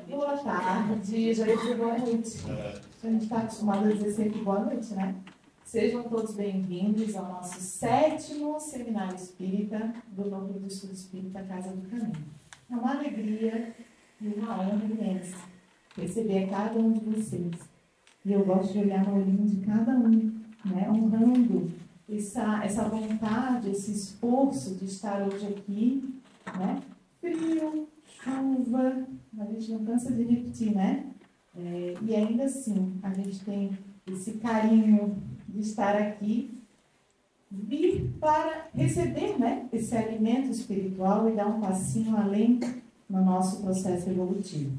Boa tarde, já ia dizer boa noite. A gente está acostumado a dizer sempre boa noite, né? Sejam todos bem-vindos ao nosso 7º Seminário Espírita do Núcleo do Estudo Espírita Casa do Caminho. É uma alegria e uma honra imensa receber cada um de vocês. E eu gosto de olhar no olhinho de cada um, né? Honrando essa vontade, esse esforço de estar hoje aqui, né? Frio, chuva, a gente não cansa de repetir, né? E ainda assim, a gente tem esse carinho de estar aqui, vir para receber, né, esse alimento espiritual e dar um passinho além no nosso processo evolutivo.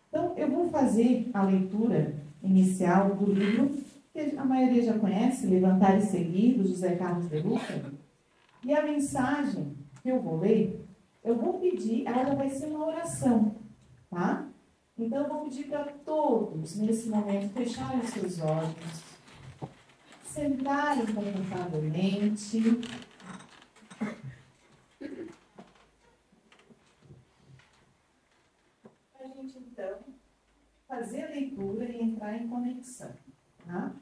Então, eu vou fazer a leitura inicial do livro, que a maioria já conhece, Levantar e Seguir, do José Carlos de Luca. E a mensagem que eu vou ler, eu vou pedir, ela já vai ser uma oração, tá? Então, eu vou pedir para todos, nesse momento, fecharem os seus olhos, sentarem confortavelmente. Para a gente, então, fazer a leitura e entrar em conexão, tá?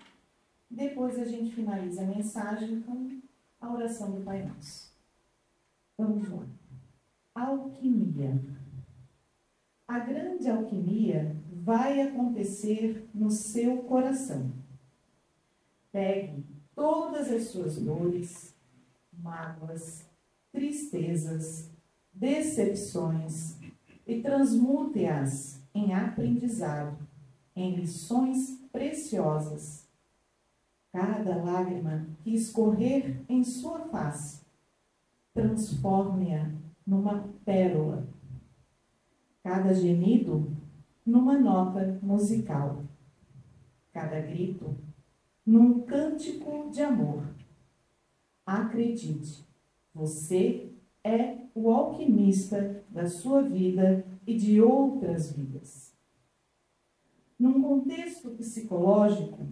Depois a gente finaliza a mensagem com a oração do Pai Nosso. Vamos lá. Alquimia. A grande alquimia vai acontecer no seu coração. Pegue todas as suas dores, mágoas, tristezas, decepções e transmute-as em aprendizado, em lições preciosas. Cada lágrima que escorrer em sua face, transforme-a numa pérola. Cada gemido, numa nota musical. Cada grito, num cântico de amor. Acredite, você é o alquimista da sua vida e de outras vidas. Num contexto psicológico,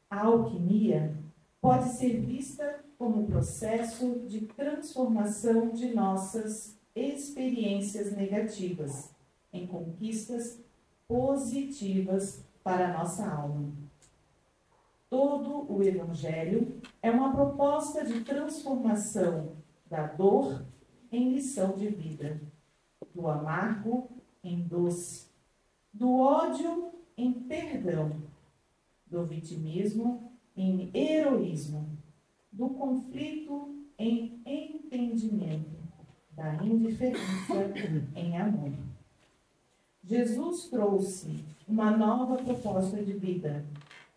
a alquimia pode ser vista como um processo de transformação de nossas experiências negativas em conquistas positivas para a nossa alma. Todo o Evangelho é uma proposta de transformação da dor em lição de vida, do amargo em doce, do ódio em perdão, do vitimismo em heroísmo, do conflito em entendimento, da indiferença em amor. Jesus trouxe uma nova proposta de vida.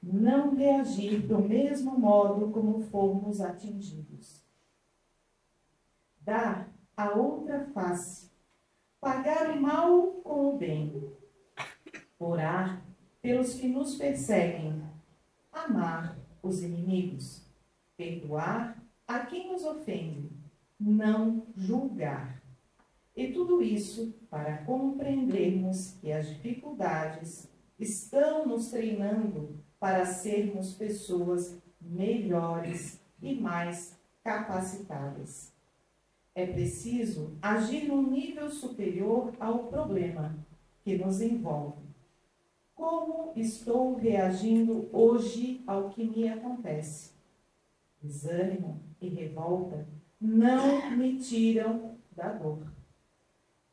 Não reagir do mesmo modo como fomos atingidos. Dar a outra face. Pagar o mal com o bem. Orar pelos que nos perseguem. Amar os inimigos. Perdoar a quem nos ofende. Não julgar. E tudo isso para compreendermos que as dificuldades estão nos treinando para sermos pessoas melhores e mais capacitadas. É preciso agir num nível superior ao problema que nos envolve. Como estou reagindo hoje ao que me acontece? Desânimo e revolta não me tiram da dor.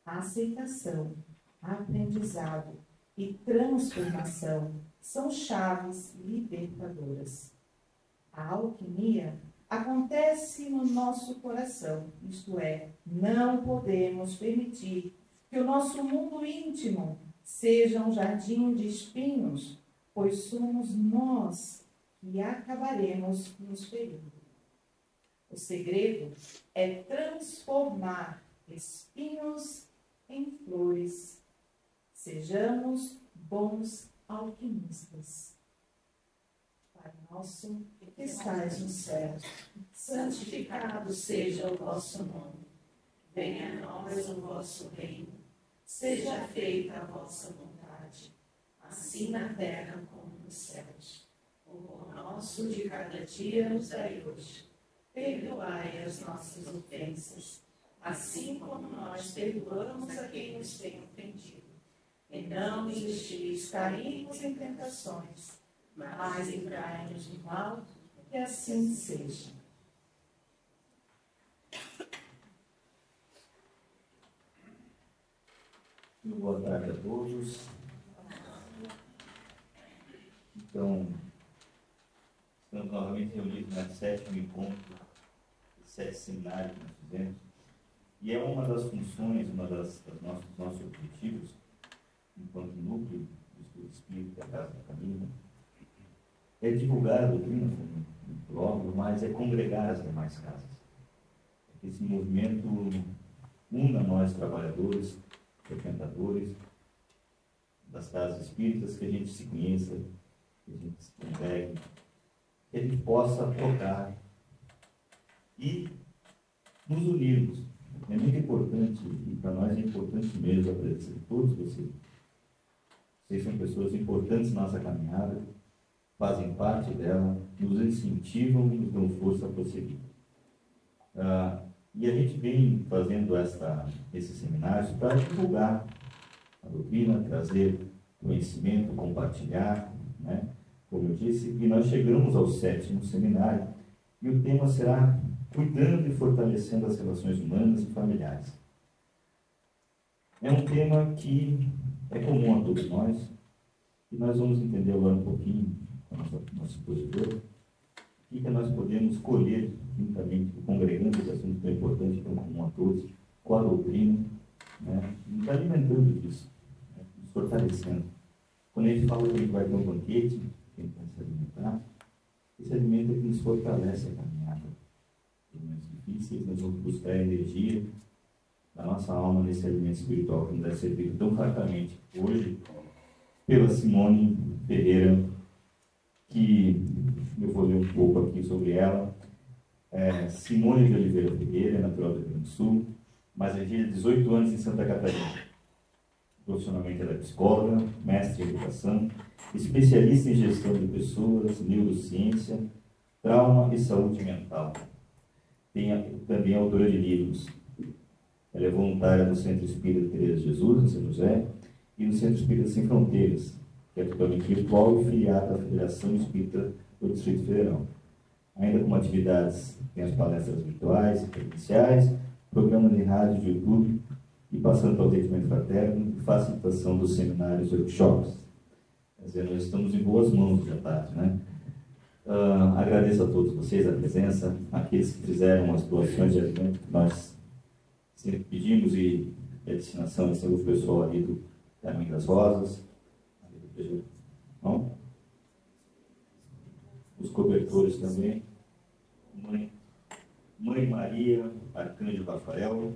A aceitação, aprendizado e transformação são chaves libertadoras. A alquimia acontece no nosso coração, isto é, não podemos permitir que o nosso mundo íntimo seja um jardim de espinhos, pois somos nós que acabaremos nos ferindo. O segredo é transformar espinhos em flores. Sejamos bons alquimistas. Pai nosso, que estais nos céus, santificado seja o vosso nome. Venha a nós o vosso reino. Seja feita a vossa vontade, assim na terra como nos céus. O pão nosso de cada dia nos dai hoje. Perdoai as nossas ofensas, assim como nós perdoamos a quem nos tem ofendido. E e não nos deixeis cairmos em tentações, mas livrai-nos do mal, que assim seja. Boa tarde a todos. Então, estamos novamente reunidos na 7º encontro, 7 seminários que nós fizemos, e é uma das funções, nossos objetivos, enquanto núcleo do estudo espírita da Casa da Família, é divulgar a doutrina no blog, mas é congregar as demais casas. Esse movimento una nós, trabalhadores, frequentadores das casas espíritas, que a gente se conheça, que a gente se congregue, que a gente possa tocar e nos unirmos. É muito importante, e para nós é importante mesmo a presença de todos vocês. Vocês são pessoas importantes na nossa caminhada, fazem parte dela, nos incentivam e nos dão força a prosseguir. E a gente vem fazendo esses seminários para divulgar a doutrina, trazer conhecimento, compartilhar, né? Como eu disse, e nós chegamos ao 7º seminário, e o tema será cuidando e fortalecendo as relações humanas e familiares. É um tema que é comum a todos nós, e nós vamos entender agora um pouquinho com o nosso expositor, o que nós podemos colher, juntamente, congregando esse assunto tão importante, tão comum a todos, com a doutrina, né? Nos alimentando disso, né? Nos fortalecendo. Quando a gente fala que a gente vai ter um banquete, que a gente vai se alimentar, esse alimento é que nos fortalece a caminhada. Em momentos difíceis, nós vamos buscar a energia da nossa alma nesse alimento espiritual que nos é servido tão fartamente hoje pela Simone Ferreira, que eu vou ler um pouco aqui sobre ela. Simone de Oliveira Ferreira, natural do Rio Grande do Sul, mas reside há 18 anos em Santa Catarina. Profissionalmente ela é psicóloga, mestre em educação, especialista em gestão de pessoas, neurociência, trauma e saúde mental. Também é autora de livros. Ela é voluntária no Centro Espírita Teresa de Jesus, em São José, e no Centro Espírita Sem Fronteiras, que é totalmente virtual e filiada à Federação Espírita do Distrito Federal. Ainda como atividades, tem as palestras virtuais e presenciais, programa de rádio, de YouTube, e passando pelo atendimento fraterno e facilitação dos seminários e workshops. Quer dizer, nós estamos em boas mãos já tarde, né? Agradeço a todos vocês a presença, aqueles que fizeram as doações de alimento que nós sempre pedimos, e a destinação é o pessoal ali do Caminho das Rosas, não? Os cobertores também, Mãe Maria, Arcanjo Rafael,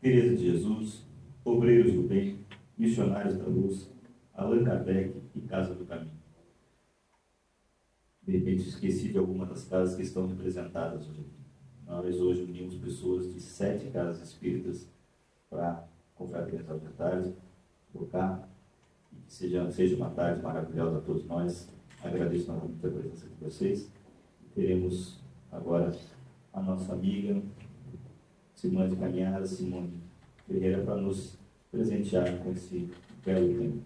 Teresa de Jesus, Obreiros do Bem, Missionários da Luz, Allan Kardec e Casa do Caminho. De repente esqueci de alguma das casas que estão representadas hoje aqui. Nós hoje unimos pessoas de 7 casas espíritas para confraternizar os detalhes, tocar, e que seja uma tarde maravilhosa a todos nós. Agradeço novamente a presença de vocês. Teremos agora a nossa amiga Simone de Caminhada, Simone Ferreira, para nos presentear com esse belo tempo.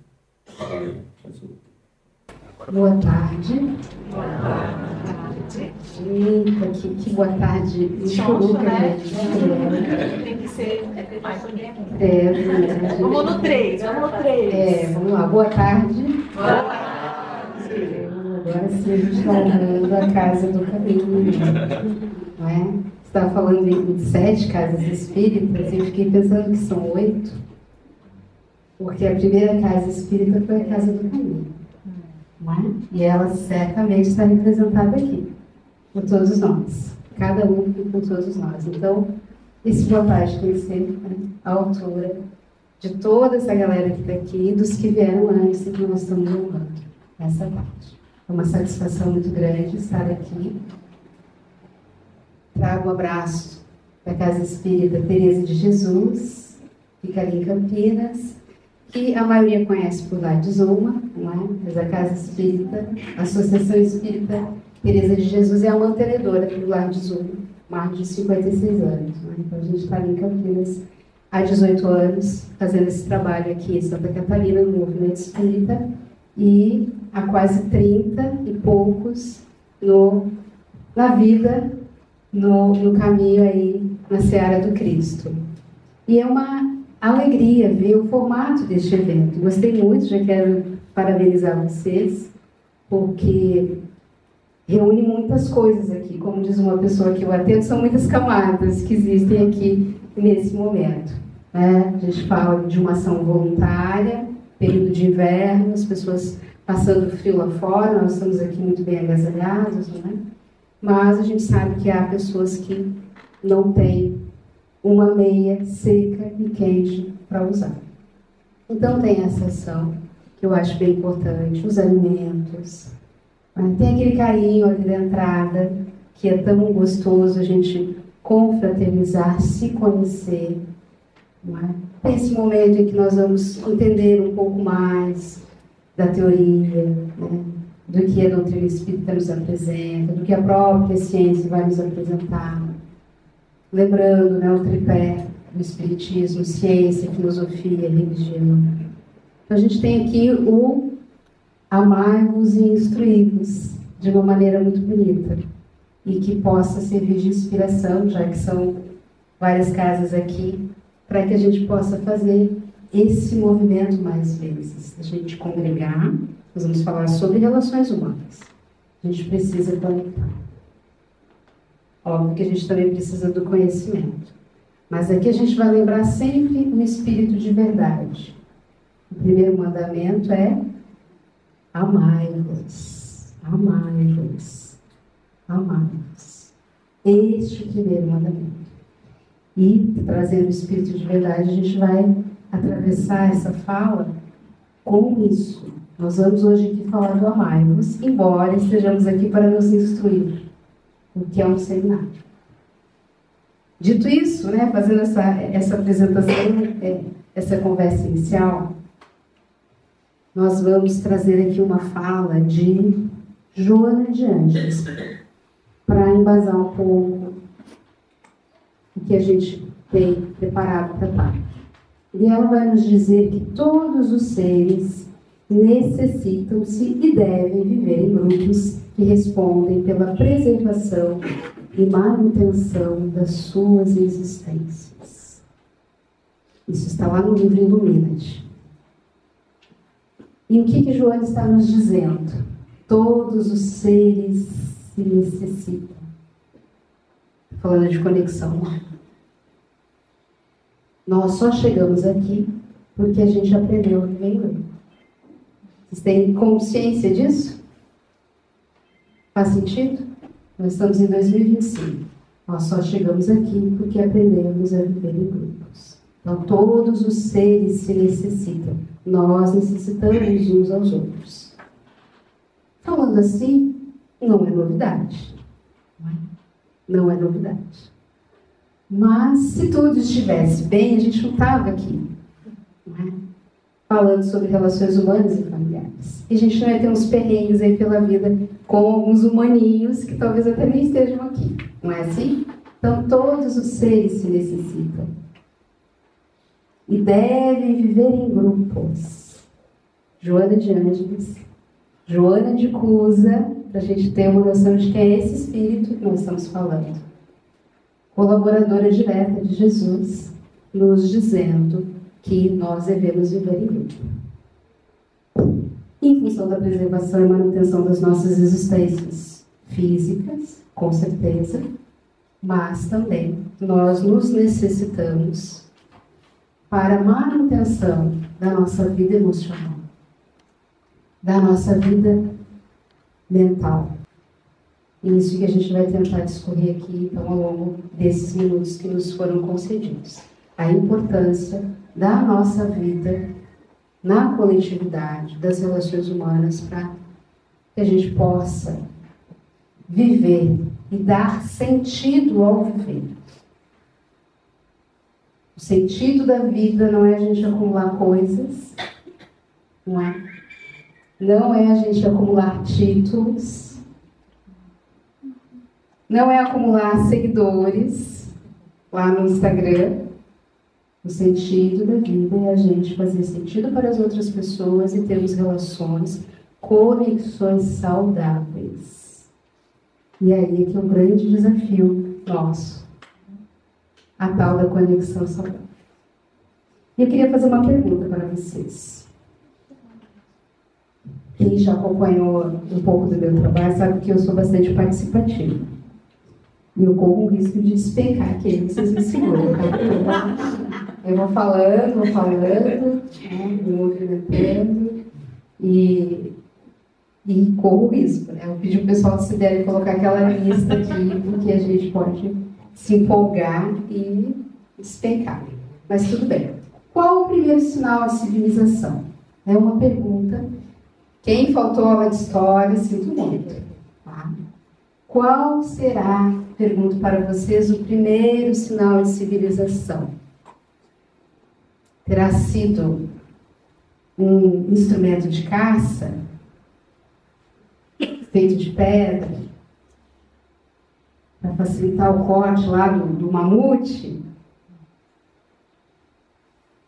Boa tarde. Boa tarde. Eita, que boa tarde. Choncho, né? Tem que ser mais Vamos no 3, vamos no 3. Vamos lá, boa tarde. Boa tarde. Agora sim a gente está honrando a Casa do Caminho. Não é? Você estava falando de 7 casas espíritas e eu fiquei pensando que são 8, porque a primeira casa espírita foi a Casa do Caminho. Não é? E ela certamente está representada aqui, por todos nós, cada um com todos nós. Então, esse boa tarde conhecer, né, a autora de toda essa galera que está aqui e dos que vieram antes e que nós estamos honrando essa parte. É uma satisfação muito grande estar aqui. Trago um abraço da Casa Espírita Teresa de Jesus, fica ali em Campinas, que a maioria conhece por lá de Zuma, não é? Mas a Casa Espírita, a Associação Espírita Teresa de Jesus é a mantenedora do Lar de Zuma, mais de 56 anos. Não é? Então a gente está ali em Campinas há 18 anos fazendo esse trabalho aqui em Santa Catarina, no movimento espírita, e há quase 30 e poucos na vida, no caminho aí, na seara do Cristo. E é uma alegria ver o formato deste evento. Gostei muito, já quero parabenizar vocês, porque reúne muitas coisas aqui. Como diz uma pessoa que eu atendo, são muitas camadas que existem aqui nesse momento. Né? A gente fala de uma ação voluntária, período de inverno, as pessoas passando frio lá fora, nós estamos aqui muito bem agasalhados, né? Mas a gente sabe que há pessoas que não têm uma meia seca e quente para usar. Então tem essa ação, que eu acho bem importante, os alimentos. Né? Tem aquele carinho ali da entrada, que é tão gostoso a gente confraternizar, se conhecer. Não é? Tem esse momento em que nós vamos entender um pouco mais da teoria, né? Do que a doutrina espírita nos apresenta, do que a própria ciência vai nos apresentar. Lembrando, né, o tripé do espiritismo, ciência, filosofia, religião. Então a gente tem aqui o amai-vos e instruí-vos de uma maneira muito bonita e que possa servir de inspiração, já que são várias casas aqui, para que a gente possa fazer esse movimento mais vezes. A gente congregar, nós vamos falar sobre relações humanas. A gente precisa conectar. Óbvio que a gente também precisa do conhecimento. Mas aqui a gente vai lembrar sempre o espírito de verdade. O primeiro mandamento é amai-vos, amai-vos, amai-vos. Este é o primeiro mandamento. E, trazendo o espírito de verdade, a gente vai atravessar essa fala com isso. Nós vamos hoje aqui falar do amai-vos, embora estejamos aqui para nos instruir, o que é um seminário. Dito isso, né, fazendo essa apresentação, essa conversa inicial, nós vamos trazer aqui uma fala de Joana de Ângeles, para embasar um pouco o que a gente tem preparado para estar. E ela vai nos dizer que todos os seres necessitam-se e devem viver em grupos que respondem pela preservação e manutenção das suas existências. Isso está lá no livro Ilumina-te. E o que Joana está nos dizendo? Todos os seres se necessitam. Falando de conexão. Nós só chegamos aqui porque a gente aprendeu a viver em grupo. Vocês têm consciência disso? Faz sentido? Nós estamos em 2025. Nós só chegamos aqui porque aprendemos a viver em grupos. Então, todos os seres se necessitam. Nós necessitamos uns aos outros. Falando assim, não é novidade. Não é novidade. Mas, se tudo estivesse bem, a gente não estava aqui. Não é? Falando sobre relações humanas e familiares. E a gente não ia ter uns perrengues aí pela vida com alguns humaninhos que talvez até nem estejam aqui. Não é assim? Então, todos os seres se necessitam. E devem viver em grupos. Joana de Ângeles, Joana de Cusa, para a gente ter uma noção de quem é esse espírito que nós estamos falando. Colaboradora direta de Jesus, nos dizendo que nós devemos viver em grupo. Em função da preservação e manutenção das nossas existências físicas, com certeza, mas também nós nos necessitamos para a manutenção da nossa vida emocional, da nossa vida mental. E isso que a gente vai tentar discorrer aqui, então, ao longo desses minutos que nos foram concedidos. A importância da nossa vida na coletividade, das relações humanas, para que a gente possa viver e dar sentido ao viver. O sentido da vida não é a gente acumular coisas, não é? Não é a gente acumular títulos, não é acumular seguidores lá no Instagram, O sentido da vida é a gente fazer sentido para as outras pessoas e termos relações, conexões saudáveis. E aí é que é um grande desafio nosso, a tal da conexão saudável. E eu queria fazer uma pergunta para vocês. Quem já acompanhou um pouco do meu trabalho sabe que eu sou bastante participativa. E eu corro o risco de despencar aqui, vocês me seguram, tá? Eu vou falando, me movimentando e corro o risco, né? Eu pedi para o pessoal se derem colocar aquela lista aqui, porque a gente pode se empolgar e despencar. Mas tudo bem. Qual o primeiro sinal de civilização? É uma pergunta. Quem faltou aula de história, sinto muito. Tá? Qual será, pergunto para vocês, o primeiro sinal de civilização? Terá sido um instrumento de caça feito de pedra para facilitar o corte lá do mamute?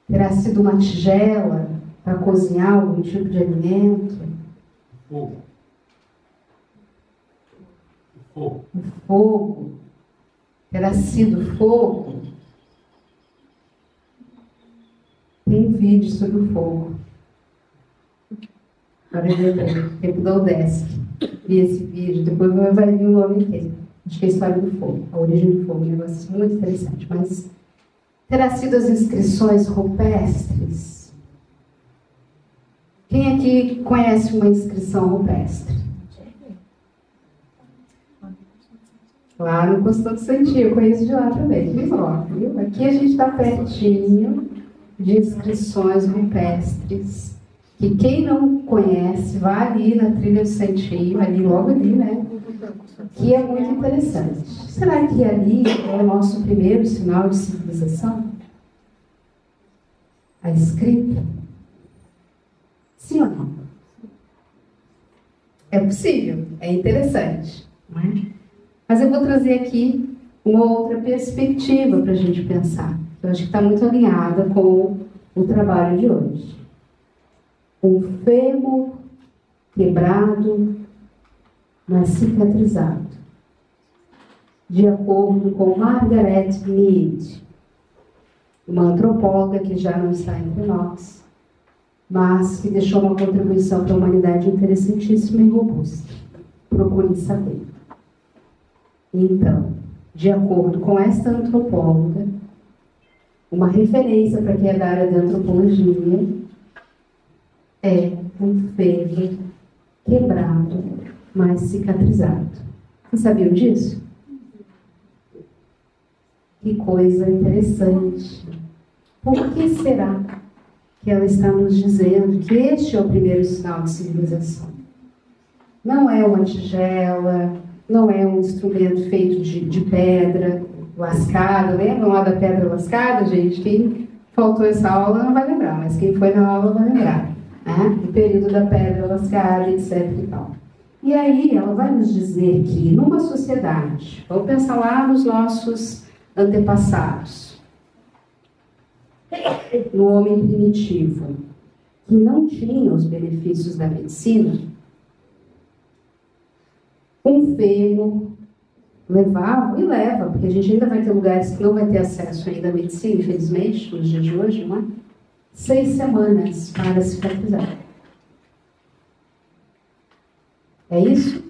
Terá sido uma tigela para cozinhar algum tipo de alimento? Fogo. O fogo. Terá sido fogo? Tem um vídeo sobre o fogo. Agora eu lembrei. Tempo da UDESC. Vi esse vídeo, depois vai vir o nome inteiro. Acho que é a história do fogo, a origem do fogo. Um negócio muito interessante. Mas terá sido as inscrições rupestres? Quem aqui conhece uma inscrição rupestre? Lá no Constante Santinho, eu conheço de lá também. Viu? Aqui a gente está pertinho de inscrições rupestres, que quem não conhece, vai ali na trilha do Santinho, ali logo ali, né? Que é muito interessante. Será que ali é o nosso primeiro sinal de civilização? A escrita? Sim ou não? É possível, é interessante, não é? Mas eu vou trazer aqui uma outra perspectiva para a gente pensar. Eu acho que está muito alinhada com o trabalho de hoje. Um fêmur quebrado, mas cicatrizado. De acordo com Margaret Mead, uma antropóloga que já não está entre nós, mas que deixou uma contribuição para a humanidade interessantíssima e robusta. Procure saber. Então, de acordo com esta antropóloga, uma referência para quem é da área de antropologia é um fêmur quebrado, mas cicatrizado. Vocês sabiam disso? Que coisa interessante. Por que será que ela está nos dizendo que este é o primeiro sinal de civilização? Não é uma tigela, não é um instrumento feito de pedra lascada. Lembram lá da pedra lascada, gente? Quem faltou essa aula não vai lembrar, mas quem foi na aula vai lembrar. Né? O período da pedra lascada, etc. e tal. E aí ela vai nos dizer que numa sociedade, vamos pensar lá nos nossos antepassados, no homem primitivo, que não tinha os benefícios da medicina, um fêmur levava, e leva, porque a gente ainda vai ter lugares que não vai ter acesso ainda à medicina, infelizmente, nos dias de hoje, não é? 6 semanas para cicatrizar. É isso?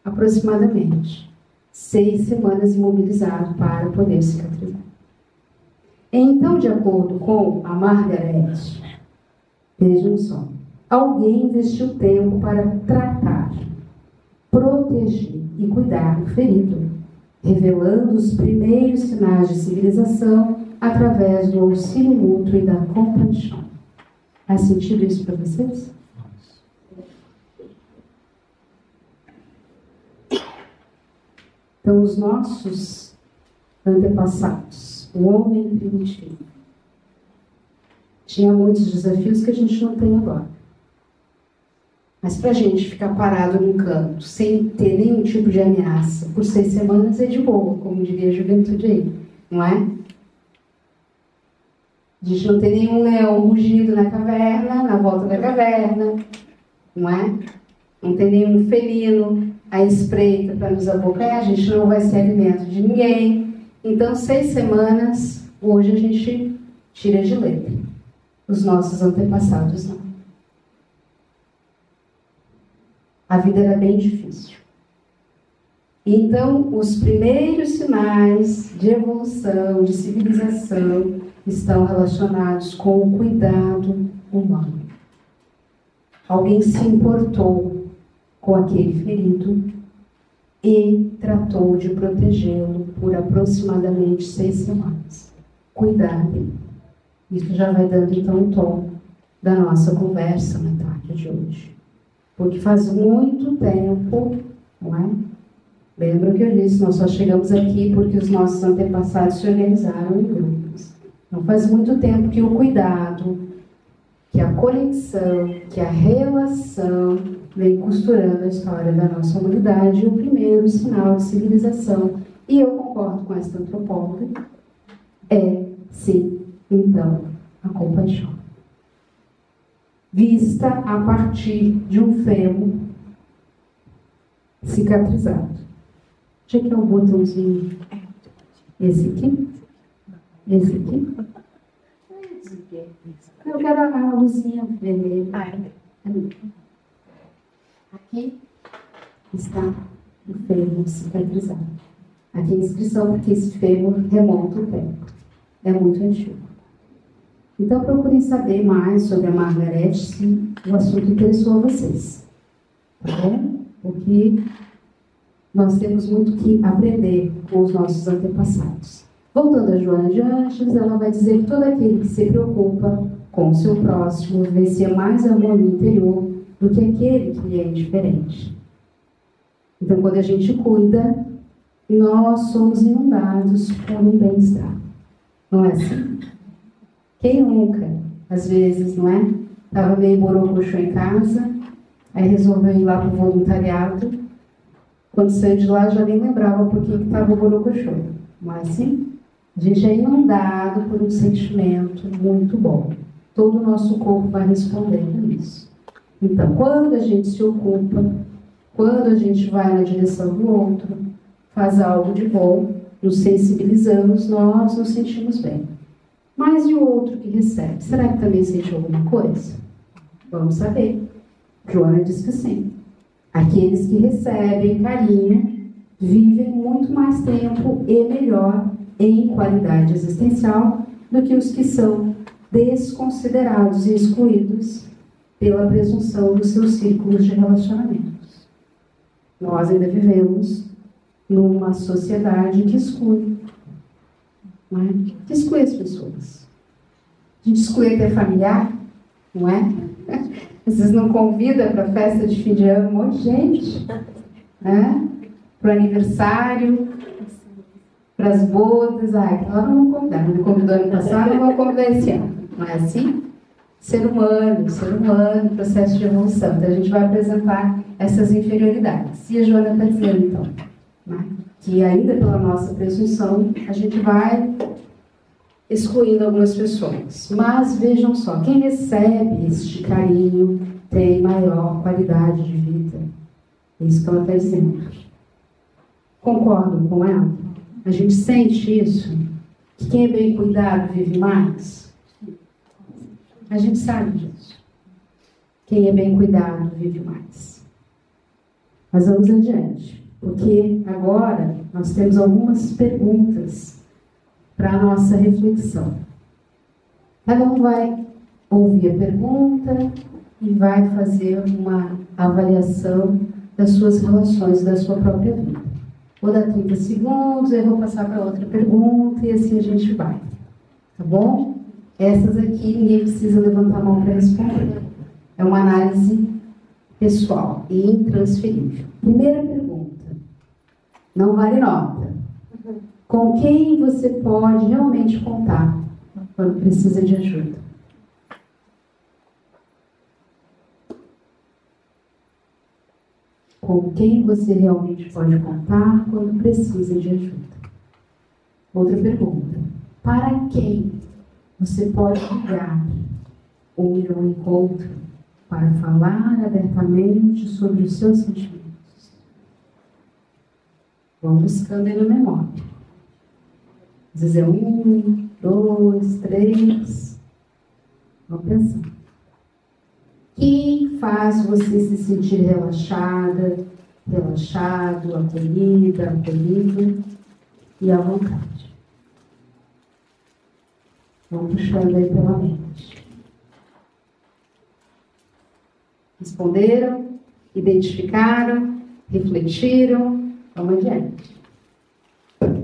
Aproximadamente. 6 semanas imobilizado para poder cicatrizar. Então, de acordo com a Margaret, vejam só, alguém investiu tempo para tratar, proteger e cuidar do ferido, revelando os primeiros sinais de civilização através do auxílio mútuo e da compaixão. Faz sentido isso para vocês? Então, os nossos antepassados, o homem primitivo, tinha muitos desafios que a gente não tem agora. Mas para a gente ficar parado num canto, sem ter nenhum tipo de ameaça, por 6 semanas é de boa, como diria a juventude aí, não é? A gente não tem nenhum leão rugindo na caverna, na volta da caverna, não é? Não tem nenhum felino à espreita para nos abocanhar, a gente não vai ser alimento de ninguém. Então, 6 semanas, hoje a gente tira de letra. Os nossos antepassados não. A vida era bem difícil. Então, os primeiros sinais de evolução, de civilização, estão relacionados com o cuidado humano. Alguém se importou com aquele ferido e tratou de protegê-lo por aproximadamente 6 semanas. Cuidar dele. Isso já vai dando, então, o tom da nossa conversa na tarde de hoje. Porque faz muito tempo, não é? Lembra que eu disse, nós só chegamos aqui porque os nossos antepassados se organizaram em grupos. Não faz muito tempo que o cuidado, que a conexão, que a relação vem costurando a história da nossa humanidade, e o primeiro sinal de civilização, e eu concordo com esta antropóloga, é, sim, então, a compaixão. Vista a partir de um fêmur cicatrizado. Onde é que é o botãozinho? Esse aqui? Esse aqui? Eu quero a luzinha vermelha. Aqui está o fêmur cicatrizado. Aqui a inscrição, porque esse fêmur remonta o tempo. É muito antigo. Então procurem saber mais sobre a Margaret se o assunto interessou a vocês. Tá bom? Porque nós temos muito que aprender com os nossos antepassados. Voltando a Joana de Anjos, ela vai dizer que todo aquele que se preocupa com o seu próximo vivencia mais amor no interior do que aquele que lhe é indiferente. Então, quando a gente cuida, nós somos inundados por um bem-estar. Não é assim? Quem nunca, às vezes, não é? Estava meio borocochô em casa, aí resolveu ir lá para o voluntariado. Quando saiu de lá, já nem lembrava por que estava o borocochô. Não é assim? A gente é inundado por um sentimento muito bom. Todo o nosso corpo vai respondendo isso. Então, quando a gente se ocupa, quando a gente vai na direção do outro, faz algo de bom, nos sensibilizamos, nós nos sentimos bem. Mas e o outro que recebe? Será que também sente alguma coisa? Vamos saber. Joana diz que sim. Aqueles que recebem carinho vivem muito mais tempo e melhor em qualidade existencial do que os que são desconsiderados e excluídos pela presunção dos seus círculos de relacionamentos. Nós ainda vivemos numa sociedade que exclui. Não é? Que exclui as pessoas. A gente exclui até familiar, não é? Vocês não convidam para a festa de fim de ano um monte de gente, né? Para o aniversário, para as bodas. Aquela não vou convidar, não me convidou ano passado, não vou convidar esse ano. Não é assim? Ser humano, processo de evolução. Então a gente vai apresentar essas inferioridades. E a Joana está dizendo, então, né? Que ainda pela nossa presunção, a gente vai excluindo algumas pessoas. Mas vejam só, quem recebe este carinho tem maior qualidade de vida. É isso que ela está dizendo. Concordam com ela? A gente sente isso? Que quem é bem cuidado vive mais? A gente sabe disso. Quem é bem cuidado vive mais. Mas vamos adiante. Porque agora nós temos algumas perguntas para a nossa reflexão. Cada um vai ouvir a pergunta e vai fazer uma avaliação das suas relações, da sua própria vida. Vou dar 30 segundos, aí vou passar para outra pergunta e assim a gente vai. Tá bom? Essas aqui ninguém precisa levantar a mão para responder. É uma análise pessoal e intransferível. Primeira pergunta. Não vale nota. Com quem você pode realmente contar quando precisa de ajuda? Com quem você realmente pode contar quando precisa de ajuda? Outra pergunta. Para quem você pode ligar ou ir ao encontro para falar abertamente sobre os seus sentimentos. Vão buscando aí na memória. Às vezes é 1, 2, 3. Vão pensando. Que faz você se sentir relaxada, relaxado, acolhida, acolhido e à vontade. Vão puxando aí pela mente. Responderam, identificaram, refletiram, vamos adiante.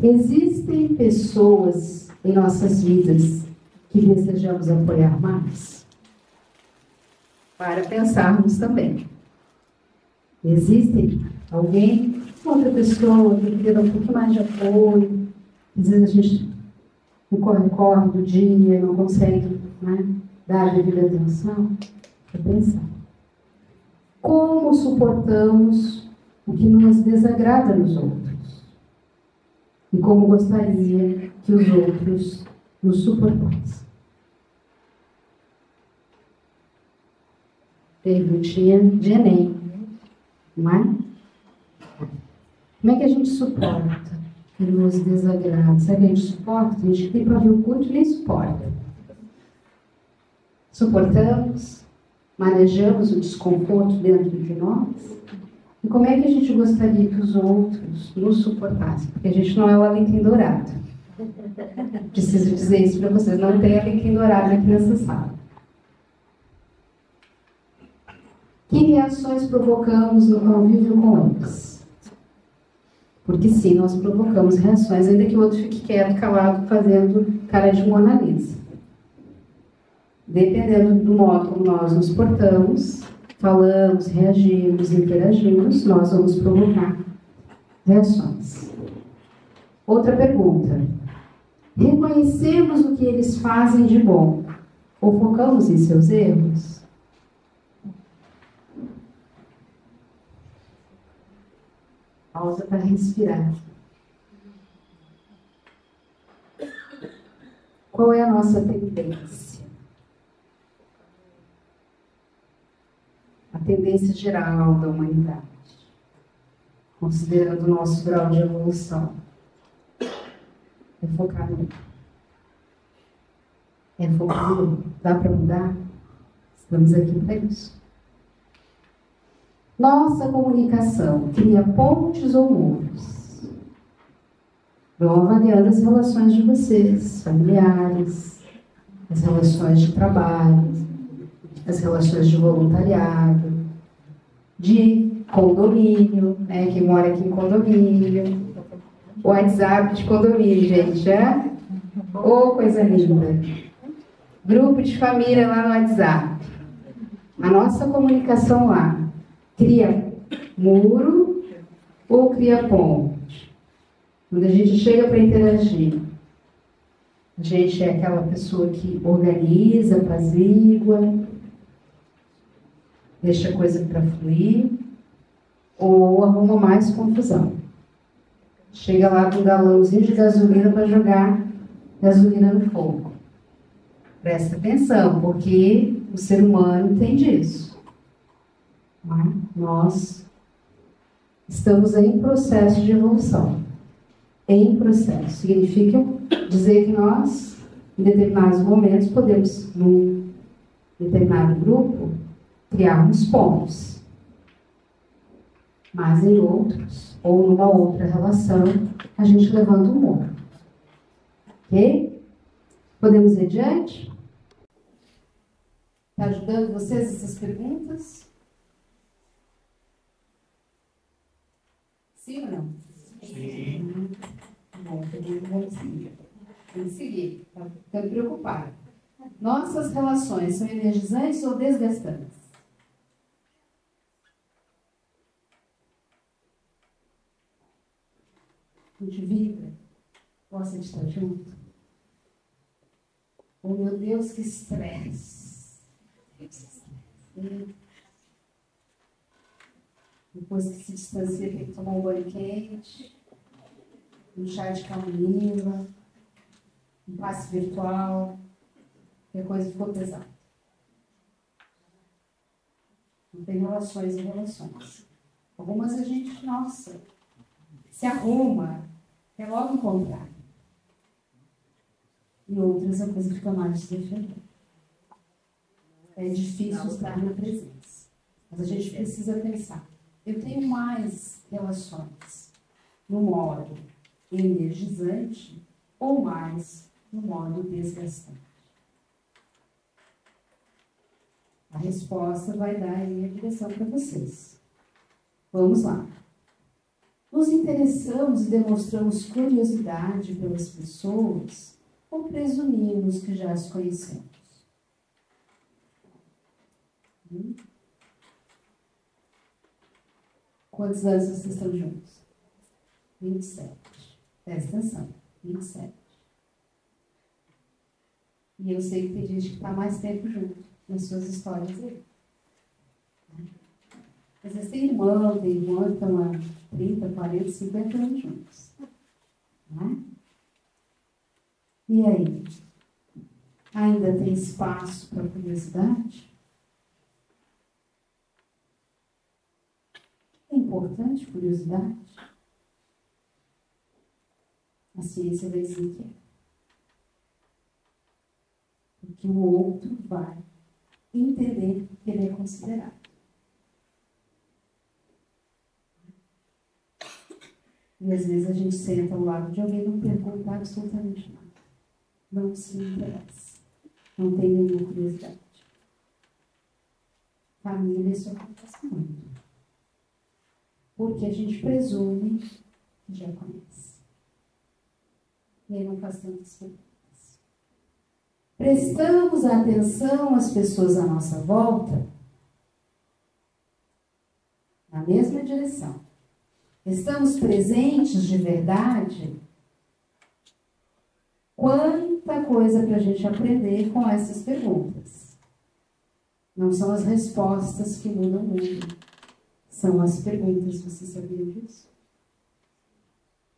Existem pessoas em nossas vidas que desejamos apoiar mais? Para pensarmos também. Existe alguém, outra pessoa que queria dar um pouco mais de apoio? Às vezes a gente no corre-corre do dia, não consegue, né, dar a devida atenção. Para pensar. Como suportamos o que nos desagrada nos outros? E como gostaria que os outros nos suportassem? Perguntinha de Enem, não é? Como é que a gente suporta que nos desagrada? Sabe que a gente suporta? A gente tem para ver o culto e nem suporta. Suportamos, manejamos o desconforto dentro de nós. E como é que a gente gostaria que os outros nos suportassem? Porque a gente não é o alecrim dourado. Preciso dizer isso para vocês, não tem alecrim dourado aqui nessa sala. Que reações provocamos no convívio com eles? Porque sim, nós provocamos reações, ainda que o outro fique quieto, calado, fazendo cara de Mona Lisa. Dependendo do modo como nós nos portamos, falamos, reagimos, interagimos, nós vamos provocar reações. Outra pergunta. Reconhecemos o que eles fazem de bom ou focamos em seus erros? Pausa para respirar. Qual é a nossa tendência? A tendência geral da humanidade, considerando o nosso grau de evolução, é focar no erro. É focar no erro. Dá para mudar? Estamos aqui para isso. Nossa comunicação cria pontes ou muros? Vão avaliando as relações de vocês, familiares, as relações de trabalho, as relações de voluntariado, de condomínio, né? Quem mora aqui em condomínio, o WhatsApp de condomínio, gente, é? Ô, coisa linda! Grupo de família lá no WhatsApp. A nossa comunicação lá cria muro ou cria ponte? Quando a gente chega para interagir, a gente é aquela pessoa que organiza, apazigua, deixa a coisa para fluir, ou arruma mais confusão. Chega lá com um galãozinho de gasolina para jogar gasolina no fogo. Presta atenção, porque o ser humano tem disso. Nós estamos em processo de evolução. Em processo. Significa dizer que nós, em determinados momentos, podemos, num determinado grupo, criarmos pontos. Mas em outros, ou numa outra relação, a gente levanta um muro. Ok? Podemos ir adiante? Está ajudando vocês essas perguntas? Sim ou não? Sim. Bom, vamos seguir. Vamos seguir. Estou ficando preocupada. Nossas relações são energizantes ou desgastantes? A gente vibra? Gosta de estar junto? Oh, meu Deus, que estresse! Depois que se distancia, tem que tomar um banho quente, um chá de camomila, um passe virtual, que a coisa ficou pesada. Não tem relações e relações. Algumas a gente, nossa, se arruma, quer logo encontrar. E outras a coisa fica mais se defendendo. É difícil estar na presença. Mas a gente precisa pensar. Eu tenho mais relações no modo energizante ou mais no modo desgastante? A resposta vai dar aí a direção para vocês. Vamos lá. Nos interessamos e demonstramos curiosidade pelas pessoas ou presumimos que já as conhecemos? Quantos anos vocês estão juntos? 27. Presta atenção. 27. E eu sei que tem gente que está mais tempo junto nas suas histórias aí. Às vezes tem irmã que estão há 30, 40, 50 anos juntos. Não é? E aí? Ainda tem espaço para curiosidade? É importante curiosidade? A ciência vai dizer que é. Porque o outro vai entender que ele é considerado. E às vezes a gente senta ao lado de alguém e não pergunta absolutamente nada. Não se interessa. Não tem nenhuma curiosidade. Família, isso acontece muito. Porque a gente presume que já conhece. E aí não faz tantas perguntas. Prestamos atenção às pessoas à nossa volta na mesma direção. Estamos presentes de verdade? Quanta coisa para a gente aprender com essas perguntas. Não são as respostas que mudam o mundo. São as perguntas. Você sabia disso?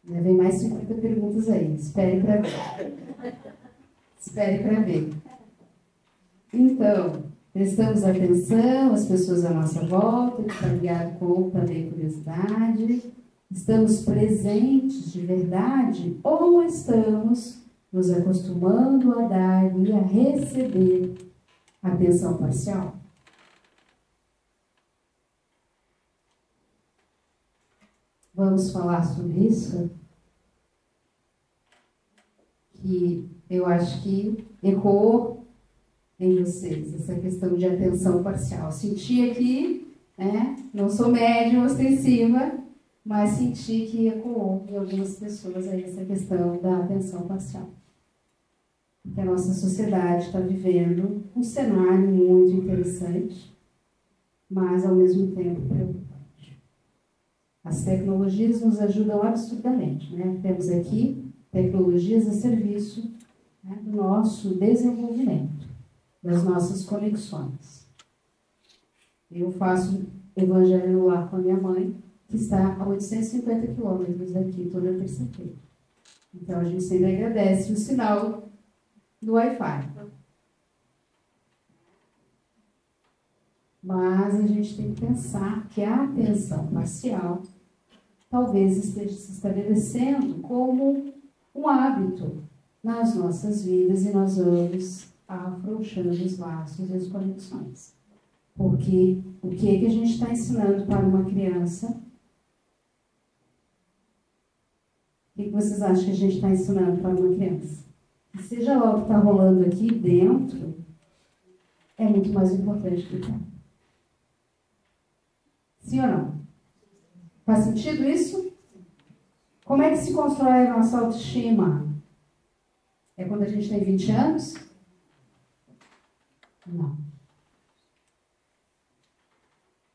Vem mais 50 perguntas aí. Espere para ver. Espere para ver. Então, prestamos atenção às pessoas à nossa volta, que está ligado com também curiosidade. Estamos presentes de verdade ou estamos nos acostumando a dar e a receber atenção parcial? Vamos falar sobre isso? Que eu acho que ecoou em vocês essa questão de atenção parcial. Senti aqui, né? Não sou médium ostensiva, mas senti que ecoou em algumas pessoas aí essa questão da atenção parcial. Porque a nossa sociedade está vivendo um cenário muito interessante, mas ao mesmo tempo preocupante. As tecnologias nos ajudam absurdamente, né? Temos aqui tecnologias a serviço, né, do nosso desenvolvimento, das nossas conexões. Eu faço evangelho no lar com a minha mãe, que está a 850 quilômetros daqui, toda terça-feira. Então, a gente sempre agradece o sinal do Wi-Fi. Mas a gente tem que pensar que a atenção parcial talvez esteja se estabelecendo como um hábito nas nossas vidas e nós vamos afrouxando os laços e as conexões. Porque o que é que a gente está ensinando para uma criança? O que vocês acham que a gente está ensinando para uma criança? Que seja lá o que está rolando aqui dentro, é muito mais importante que o fora. Sim ou não? Faz sentido isso? Como é que se constrói a nossa autoestima? É quando a gente tem 20 anos? Não.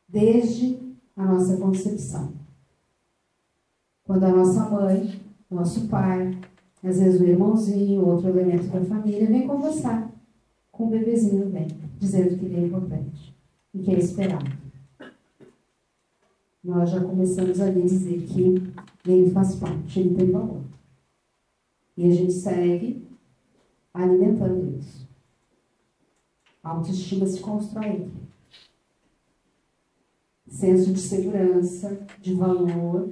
Desde a nossa concepção. Quando a nossa mãe, nosso pai, às vezes o irmãozinho, outro elemento da família, vem conversar com o bebezinho no ventre, dizendo que ele é importante e que é esperado. Nós já começamos a dizer que ele faz parte, ele tem valor. E a gente segue alimentando isso. A autoestima se constrói. Senso de segurança, de valor,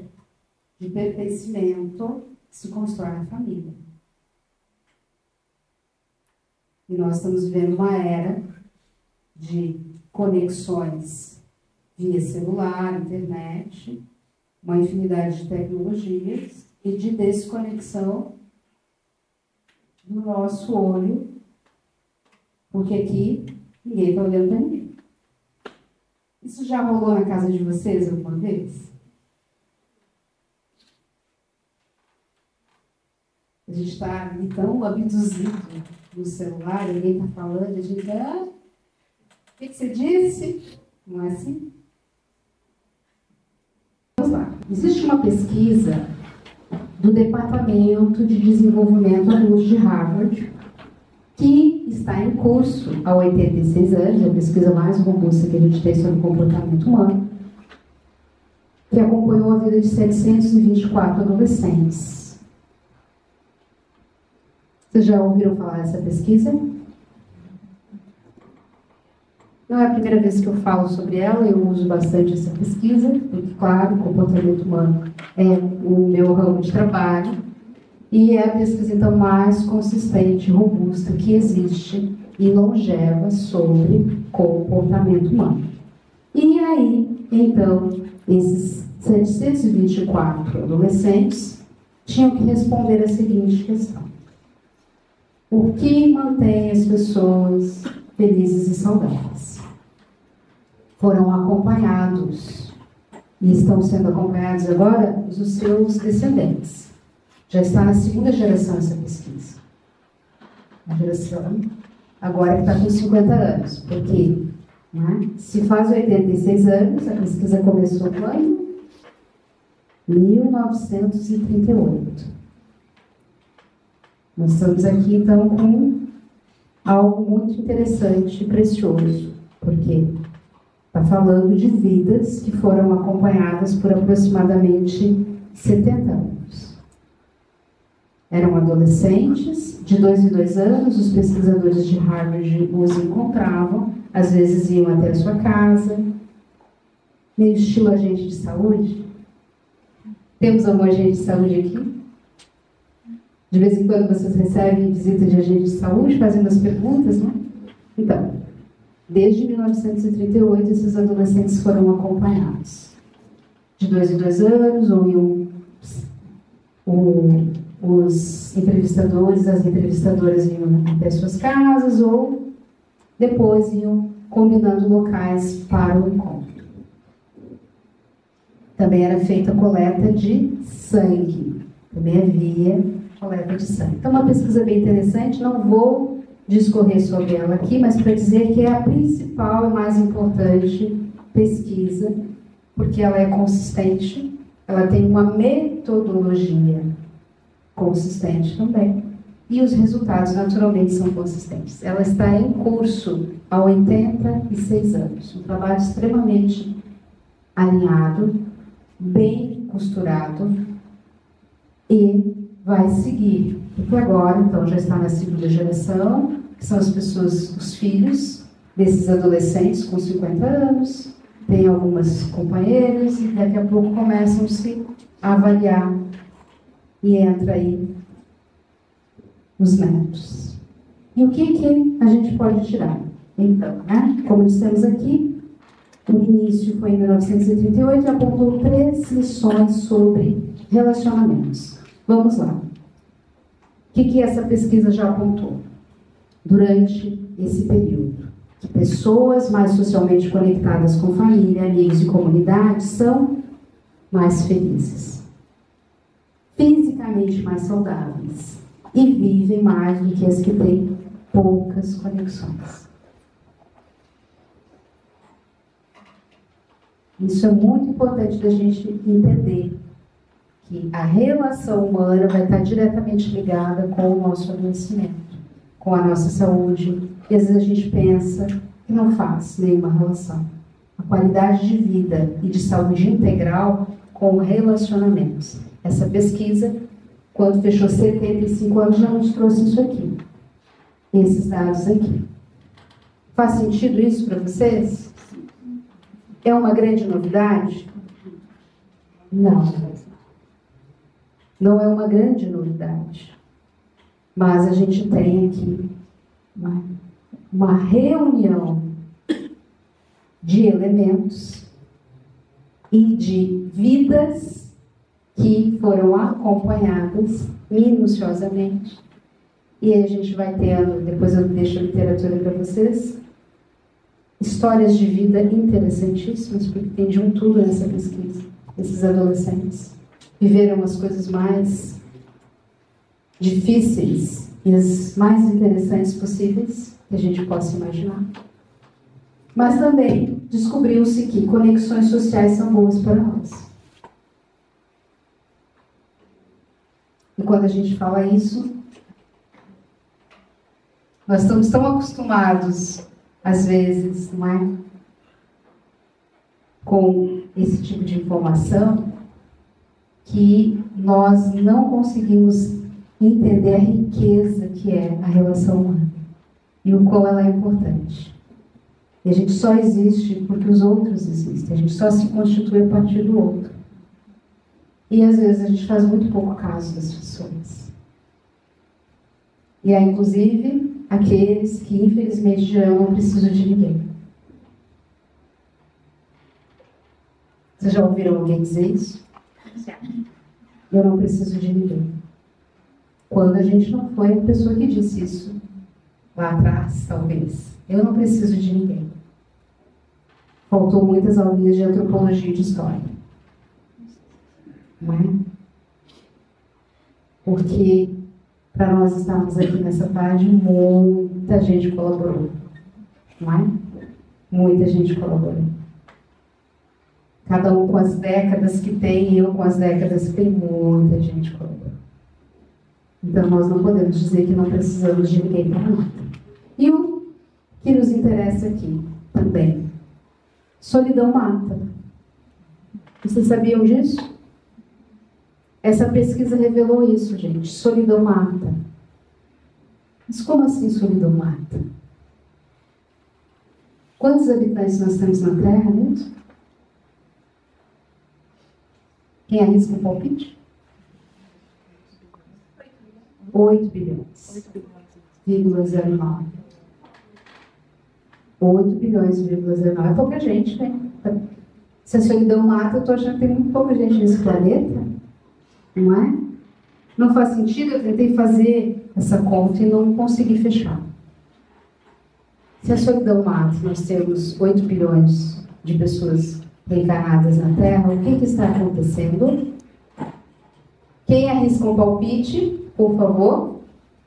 de pertencimento se constrói na família. E nós estamos vivendo uma era de conexões via celular, internet, uma infinidade de tecnologias e de desconexão do nosso olho, porque aqui ninguém está olhando para ninguém. Isso já rolou na casa de vocês alguma vez? A gente está ali tão abduzido no celular, ninguém está falando, a gente o que você disse? Não é assim? Vamos lá. Existe uma pesquisa do Departamento de Desenvolvimento Adulto de Harvard, que está em curso há 86 anos, a pesquisa mais robusta que a gente tem sobre o comportamento humano, que acompanhou a vida de 724 adolescentes. Vocês já ouviram falar dessa pesquisa? Não é a primeira vez que eu falo sobre ela, eu uso bastante essa pesquisa, porque, claro, o comportamento humano é o meu ramo de trabalho, e é a pesquisa, então, mais consistente e robusta que existe e longeva sobre comportamento humano. E aí, então, esses 724 adolescentes tinham que responder a seguinte questão: o que mantém as pessoas felizes e saudáveis? Foram acompanhados, e estão sendo acompanhados agora, os seus descendentes. Já está na segunda geração essa pesquisa. A geração agora que está com 50 anos. Porque, né, se faz 86 anos, a pesquisa começou quando? 1938. Nós estamos aqui, então, com algo muito interessante e precioso. Porque está falando de vidas que foram acompanhadas por aproximadamente 70 anos. Eram adolescentes, de 2 em 2 anos, os pesquisadores de Harvard os encontravam, às vezes iam até a sua casa, meio estilo agente de saúde. Temos algum agente de saúde aqui? De vez em quando vocês recebem visita de agente de saúde, fazem umas perguntas, né? Então, desde 1938, esses adolescentes foram acompanhados. De 2 em 2 anos, ou iam os entrevistadores, as entrevistadoras iam até suas casas, ou depois iam combinando locais para o encontro. Também era feita a coleta de sangue. Também havia coleta de sangue. Então, uma pesquisa bem interessante, não vou discorrer sobre ela aqui, mas para dizer que é a principal e mais importante pesquisa, porque ela é consistente, ela tem uma metodologia consistente também, e os resultados naturalmente são consistentes. Ela está em curso há 86 anos, um trabalho extremamente alinhado, bem costurado, e vai seguir, porque agora, então, já está na segunda geração, que são as pessoas, os filhos desses adolescentes com 50 anos, tem algumas companheiras, e daqui a pouco começam-se a avaliar, e entra aí os netos. E o que a gente pode tirar? Então, né? Como dissemos aqui, o início foi em 1938 e apontou 3 lições sobre relacionamentos. Vamos lá. O que essa pesquisa já apontou? Durante esse período, que pessoas mais socialmente conectadas com família, amigos e comunidade são mais felizes, fisicamente mais saudáveis e vivem mais do que as que têm poucas conexões. Isso é muito importante da gente entender, que a relação humana vai estar diretamente ligada com o nosso adoecimento, com a nossa saúde, e às vezes a gente pensa que não faz nenhuma relação. A qualidade de vida e de saúde integral com relacionamentos. Essa pesquisa, quando fechou 75 anos, já nos trouxe isso aqui. Esses dados aqui. Faz sentido isso para vocês? É uma grande novidade? Não. Não é uma grande novidade. Mas a gente tem aqui uma reunião de elementos e de vidas que foram acompanhadas minuciosamente. E aí a gente vai tendo, depois eu deixo a literatura para vocês, histórias de vida interessantíssimas, porque tem de um tudo nessa pesquisa. Esses adolescentes viveram as coisas mais difíceis e as mais interessantes possíveis que a gente possa imaginar. Mas também descobriu-se que conexões sociais são boas para nós. E quando a gente fala isso, nós estamos tão acostumados, às vezes, não é? Com esse tipo de informação, que nós não conseguimos entender a riqueza que é a relação humana e o quão ela é importante. E a gente só existe porque os outros existem, a gente só se constitui a partir do outro. E às vezes a gente faz muito pouco caso das pessoas. E há inclusive aqueles que infelizmente já não precisam de ninguém. Vocês já ouviram alguém dizer isso? Eu não preciso de ninguém. Quando a gente não foi a pessoa que disse isso lá atrás, talvez. Eu não preciso de ninguém. Faltou muitas aulinhas de antropologia e de história. Não é? Porque para nós estarmos aqui nessa página, muita gente colaborou. Não é? Muita gente colaborou. Cada um com as décadas que tem, e eu com as décadas que tem, muita gente colaborou. Então nós não podemos dizer que não precisamos de ninguém para nada. E o que nos interessa aqui também. Solidão mata. Vocês sabiam disso? Essa pesquisa revelou isso, gente. Solidão mata. Mas como assim solidão mata? Quantos habitantes nós temos na Terra mesmo? Quem arrisca um palpite? 8 bilhões. 8,09. 8 bilhões, 0,09. É pouca gente, né? Se a solidão mata, eu estou achando que tem muito pouca gente nesse planeta. Não é? Não faz sentido, eu tentei fazer essa conta e não consegui fechar. Se a solidão mata, nós temos 8 bilhões de pessoas reencarnadas na Terra, o que está acontecendo? Quem arrisca um palpite, por favor?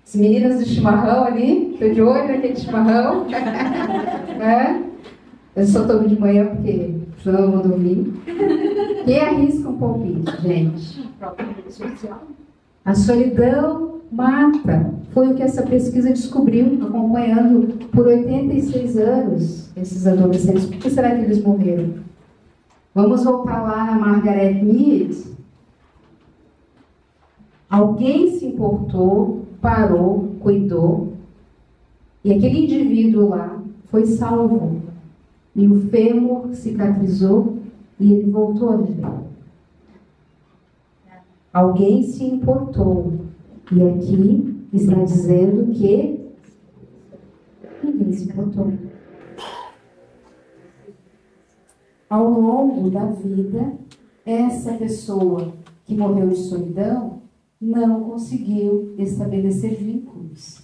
As meninas do chimarrão ali, estou de olho naquele chimarrão. É? Eu só tomo de manhã porque senão eu vou dormir. Quem arrisca um palpite, gente? A solidão mata. Foi o que essa pesquisa descobriu, acompanhando por 86 anos esses adolescentes. Por que será que eles morreram? Vamos voltar lá na Margaret Mead. Alguém se importou, parou, cuidou, e aquele indivíduo lá foi salvo. E o fêmur cicatrizou e ele voltou a viver. Alguém se importou. E aqui está dizendo que ninguém se importou. Ao longo da vida, essa pessoa que morreu de solidão não conseguiu estabelecer vínculos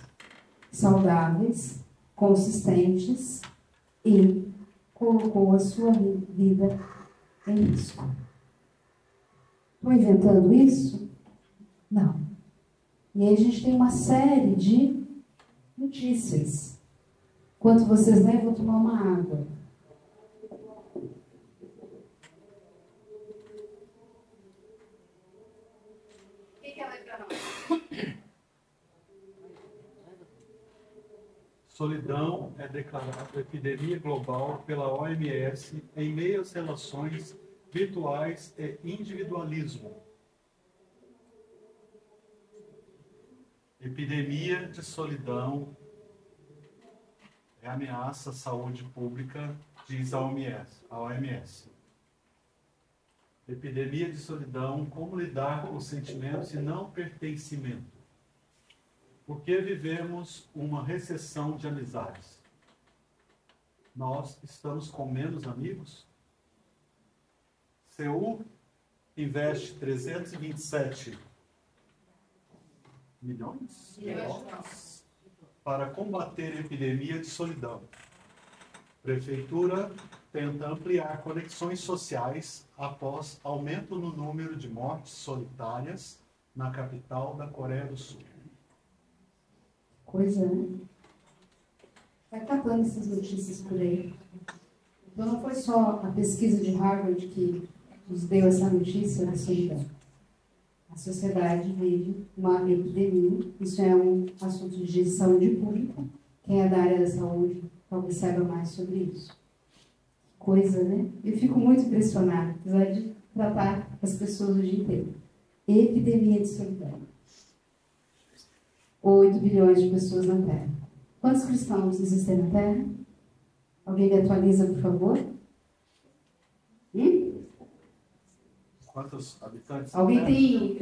saudáveis, consistentes e colocou a sua vida em risco. Estou inventando isso? Não. E aí a gente tem uma série de notícias. Enquanto vocês leem, eu vou tomar uma água. O que ela é para nós? Solidão é declarada epidemia global pela OMS em meio às relações virtuais e individualismo. Epidemia de solidão é ameaça à saúde pública, diz a OMS. Epidemia de solidão, como lidar com os sentimentos de não pertencimento? Por que vivemos uma recessão de amizades? Nós estamos com menos amigos? Seul investe 327 milhões para combater a epidemia de solidão. Prefeitura tenta ampliar conexões sociais após aumento no número de mortes solitárias na capital da Coreia do Sul. Coisa, né? Vai acabando essas notícias por aí. Então não foi só a pesquisa de Harvard que nos deu essa notícia da solidão. A sociedade vive uma epidemia. Isso é um assunto de saúde pública. Quem é da área da saúde talvez saiba mais sobre isso. Coisa, né? Eu fico muito impressionada, apesar de tratar as pessoas o dia inteiro. Epidemia de solidão. 8 bilhões de pessoas na Terra. Quantos cristãos existem na Terra? Alguém me atualiza, por favor? Quantos habitantes? Alguém tem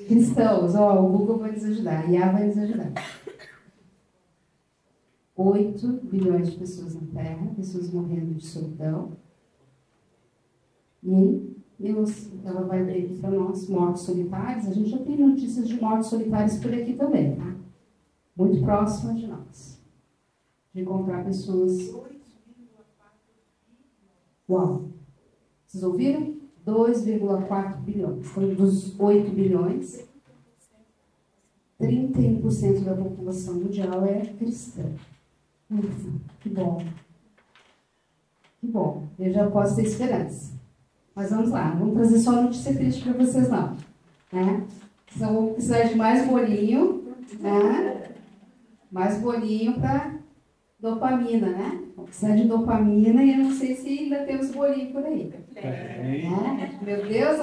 cristãos? Ó, o Google vai nos ajudar, a IA vai nos ajudar. 8 bilhões de pessoas na Terra, pessoas morrendo de solidão. E Deus, ela vai abrir para nós mortes solitárias. A gente já tem notícias de mortes solitárias por aqui também, tá? Muito próxima de nós. De encontrar pessoas. Uau! Vocês ouviram? 2,4 bilhões. Então, dos 8 bilhões, 31% da população mundial é cristã. Que bom. Que bom. Eu já posso ter esperança. Mas vamos lá. Não vamos trazer só notícia triste para vocês, não. Né? Então, vamos precisar de mais bolinho. Né? Mais bolinho para dopamina, né? Vamos precisar de dopamina e eu não sei se ainda temos bolinho por aí. Né? Meu Deus,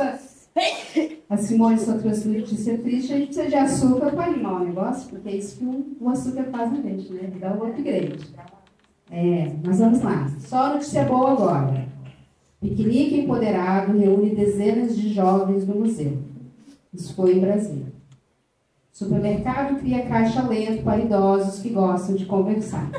a Simone só trouxe notícia triste, a gente precisa de açúcar para animar o negócio, porque é isso que o açúcar faz na gente, né? Dá um upgrade. Mas vamos lá. Só notícia boa agora. Piquenique Empoderado reúne dezenas de jovens no museu. Isso foi em Brasília. Supermercado cria caixa lento para idosos que gostam de conversar.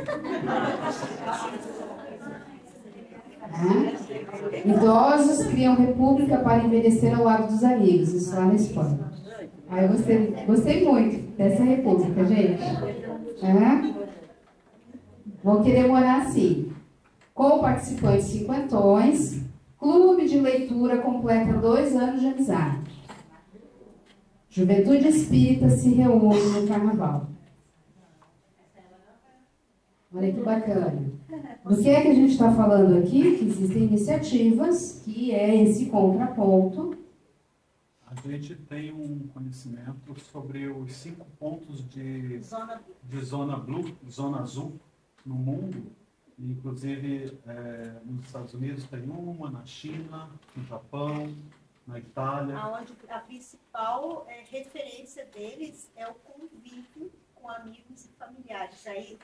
Idosos criam república para envelhecer ao lado dos amigos. Isso lá na Espanha. Eu gostei muito dessa república, gente. Vou querer morar assim. Com participantes cinquentões, clube de leitura completa 2 anos de amizade. Juventude Espírita se reúne no Carnaval. Olha que bacana. Do que é que a gente está falando aqui? Que existem iniciativas, que é esse contraponto. A gente tem um conhecimento sobre os 5 pontos de zona blue, zona azul no mundo. Inclusive, nos Estados Unidos tem uma, na China, no Japão, na Itália. Onde a principal referência deles é o convívio com amigos e familiares. Aí,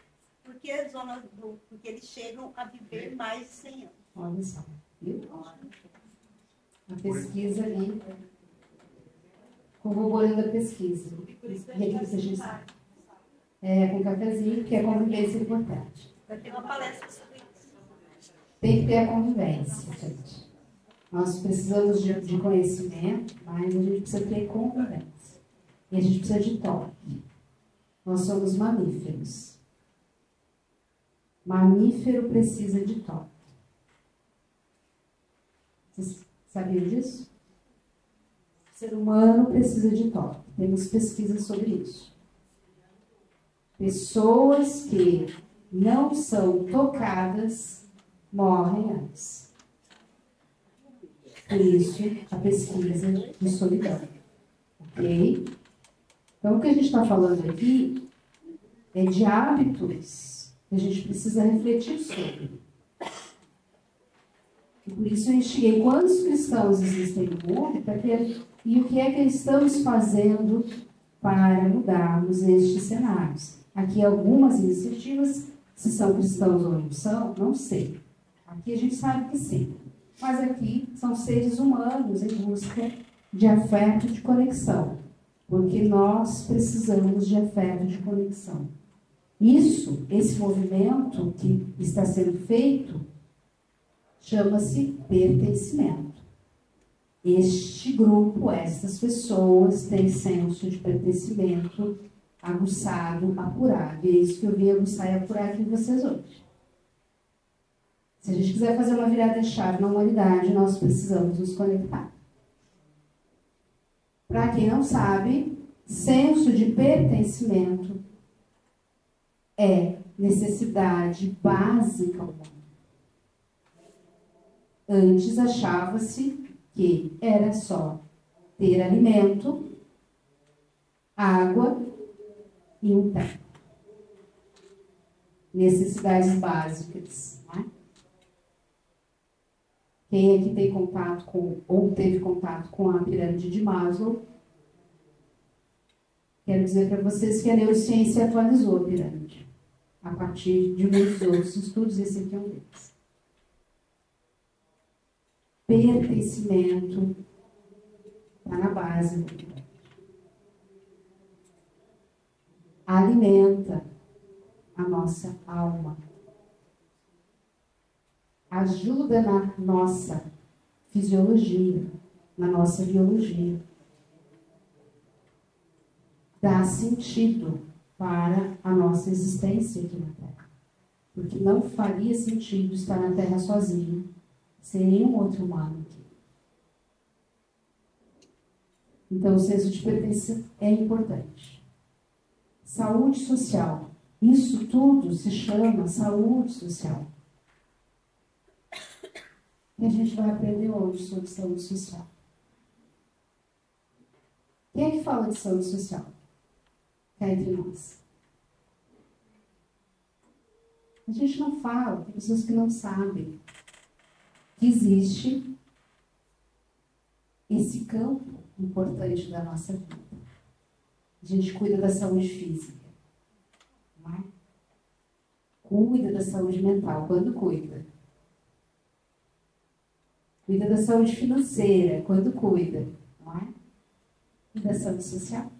porque eles chegam a viver mais de 100 anos. Olha só, viu? A pesquisa ali, corroborando a pesquisa. Com cafezinho, que é convivência importante. Vai ter uma palestra sobre isso. Tem que ter a convivência, gente. Nós precisamos de conhecimento, mas a gente precisa ter convivência. E a gente precisa de toque. Nós somos mamíferos. Mamífero precisa de toque. Vocês sabiam disso? O ser humano precisa de toque. Temos pesquisas sobre isso. Pessoas que não são tocadas morrem antes. Por isso, a pesquisa de solidão. Ok? Então, o que a gente está falando aqui é de hábitos que a gente precisa refletir sobre. E por isso eu enxerguei quantos cristãos existem no mundo e o que é que estamos fazendo para mudarmos estes cenários. Aqui algumas iniciativas Se são cristãos ou não são, não sei. Aqui a gente sabe que sim. Mas aqui são seres humanos em busca de afeto e de conexão. Porque nós precisamos de afeto e de conexão. Esse movimento que está sendo feito, chama-se pertencimento. Este grupo, estas pessoas, têm senso de pertencimento aguçado, apurado. E é isso que eu vim aguçar e apurar aqui em vocês hoje. Se a gente quiser fazer uma virada de chave na humanidade, nós precisamos nos conectar. Para quem não sabe, senso de pertencimento é necessidade básica humana. Antes achava-se que era só ter alimento, água e um teto. Necessidades básicas, não é? Quem aqui tem contato com, ou teve contato com a pirâmide de Maslow, quero dizer para vocês que a neurociência atualizou a pirâmide. A partir de muitos outros estudos, esse aqui é um deles. Pertencimento está na base da pirâmide. Alimenta a nossa alma. Ajuda na nossa fisiologia, na nossa biologia. Dá sentido para a nossa existência aqui na Terra. Porque não faria sentido estar na Terra sozinho, sem nenhum outro humano aqui. Então, o senso de pertença é importante. Saúde social. Isso tudo se chama saúde social. E a gente vai aprender hoje sobre saúde social. Quem é que fala de saúde social? Cá entre nós. A gente não fala, tem pessoas que não sabem que existe esse campo importante da nossa vida. A gente cuida da saúde física, não é? Cuida da saúde mental, quando cuida. Cuida da saúde financeira, quando cuida, não é? E da saúde social.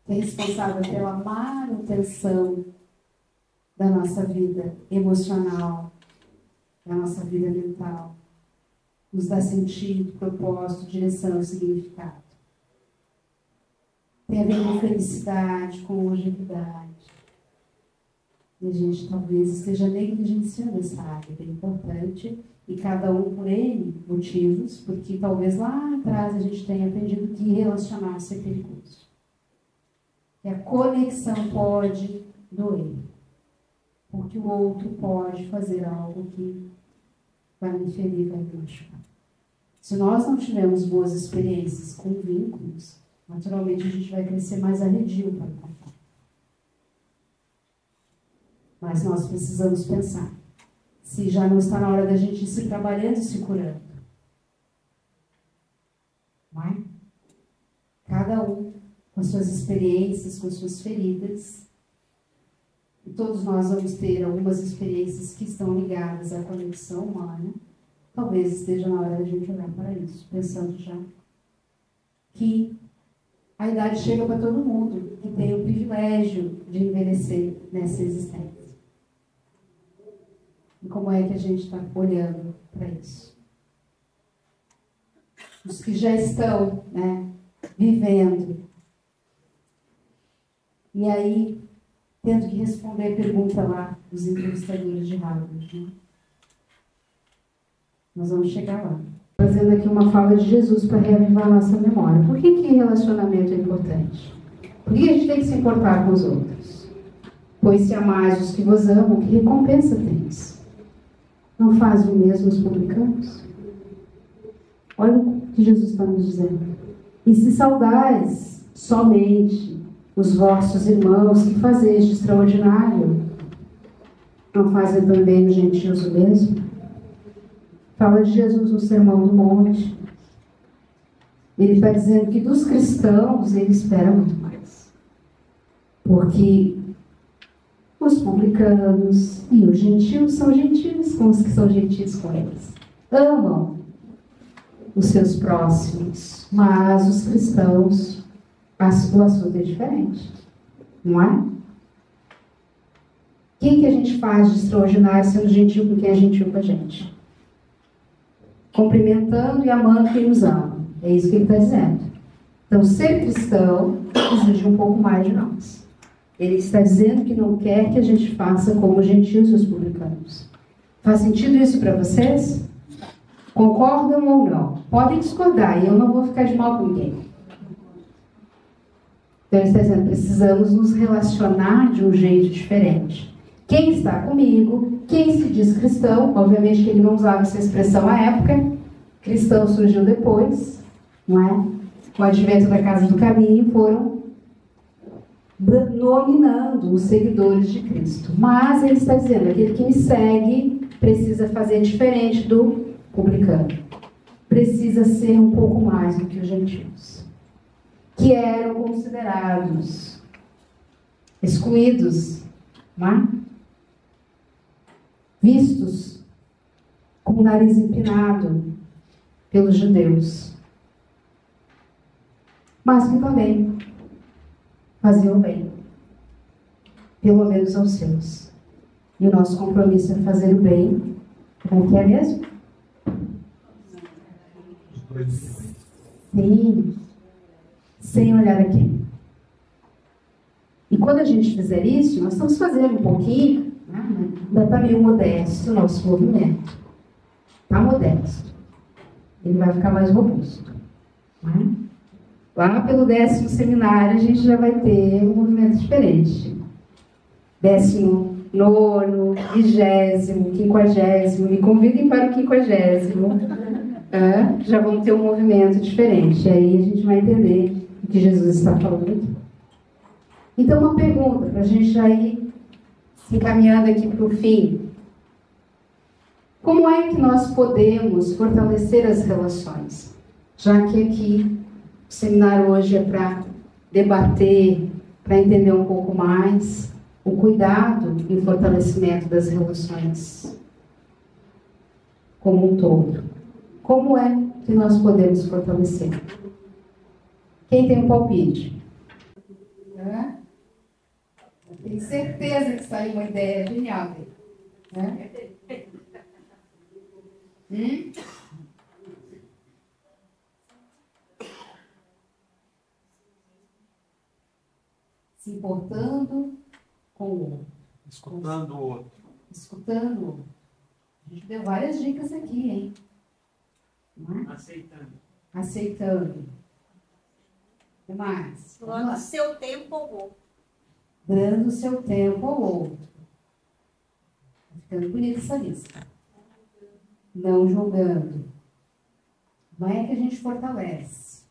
Que é responsável pela manutenção da nossa vida emocional, da nossa vida mental. Nos dá sentido, propósito, direção, significado. Tem a ver com felicidade, com longevidade. E a gente talvez esteja negligenciando essa área bem importante, e cada um por N motivos, porque talvez lá atrás a gente tenha aprendido que relacionar-se é perigoso. Que a conexão pode doer, porque o outro pode fazer algo que vai me ferir, vai me machucar. Se nós não tivermos boas experiências com vínculos, naturalmente a gente vai crescer mais arredio para o contato. Mas nós precisamos pensar se já não está na hora da gente ir se trabalhando e se curando. Não é? Cada um com as suas experiências, com as suas feridas. E todos nós vamos ter algumas experiências que estão ligadas à conexão humana. Talvez esteja na hora da gente olhar para isso, pensando já que a idade chega para todo mundo que tem o privilégio de envelhecer nessa existência. E como é que a gente está olhando para isso? Os que já estão, né, vivendo. E aí, tendo que responder a pergunta lá dos entrevistadores de Harvard. Né? Nós vamos chegar lá. Fazendo aqui uma fala de Jesus para reavivar a nossa memória. Por que relacionamento é importante? Por que a gente tem que se importar com os outros? Pois se amais os que vos amam, que recompensa tens? Não fazem o mesmo os publicanos? Olha o que Jesus está nos dizendo. E se saudais somente os vossos irmãos, que fazeis de extraordinário, não fazem também os gentios o mesmo? Fala de Jesus no Sermão do Monte. Ele está dizendo que dos cristãos ele espera muito mais. Porque os publicanos e os gentios são gentis com os que são gentis com eles. Amam os seus próximos, mas os cristãos, o assunto é diferente, não é? O que a gente faz de extraordinário sendo gentil com quem é gentil com a gente? Cumprimentando e amando quem nos ama. É isso que ele está dizendo. Então, ser cristão exige um pouco mais de nós. Ele está dizendo que não quer que a gente faça como os gentios e os publicanos. Faz sentido isso para vocês? Concordam ou não? Podem discordar, e eu não vou ficar de mal com ninguém. Então, ele está dizendo, precisamos nos relacionar de um jeito diferente. Quem está comigo, quem se diz cristão, obviamente que ele não usava essa expressão à época, cristão surgiu depois, não é? Com o advento da Casa do Caminho, foram nominando os seguidores de Cristo. Mas ele está dizendo, aquele que me segue precisa fazer diferente do publicano. Precisa ser um pouco mais do que os gentios, que eram considerados excluídos, não é? Vistos com o nariz empinado pelos judeus, mas que também faziam bem, pelo menos aos seus. E o nosso compromisso é fazer o bem, como que é mesmo? Sim, sem olhar a quem. E quando a gente fizer isso, nós estamos fazendo um pouquinho, né? Ainda está meio modesto o nosso movimento. Está modesto. Ele vai ficar mais robusto. Né? Lá pelo 10º seminário, a gente já vai ter um movimento diferente. 19º, 20º, 50º. Me convidem para o 50º. Já vamos ter um movimento diferente. E aí a gente vai entender o que Jesus está falando aqui. Então, uma pergunta, para a gente já ir se encaminhando aqui para o fim. Como é que nós podemos fortalecer as relações? Já que aqui o seminário hoje é para debater, para entender um pouco mais o cuidado e o fortalecimento das relações como um todo. Como é que nós podemos fortalecer? Quem tem um palpite? Eu tenho certeza que saiu uma ideia genial dele. Se importando com o outro. Escutando o outro. Escutando o outro. A gente deu várias dicas aqui, hein? Não é? Aceitando. Aceitando. O que mais? Doando seu tempo ao outro. Dando seu tempo ao outro. Tá ficando bonita essa lista. Não julgando. Como é que a gente fortalece?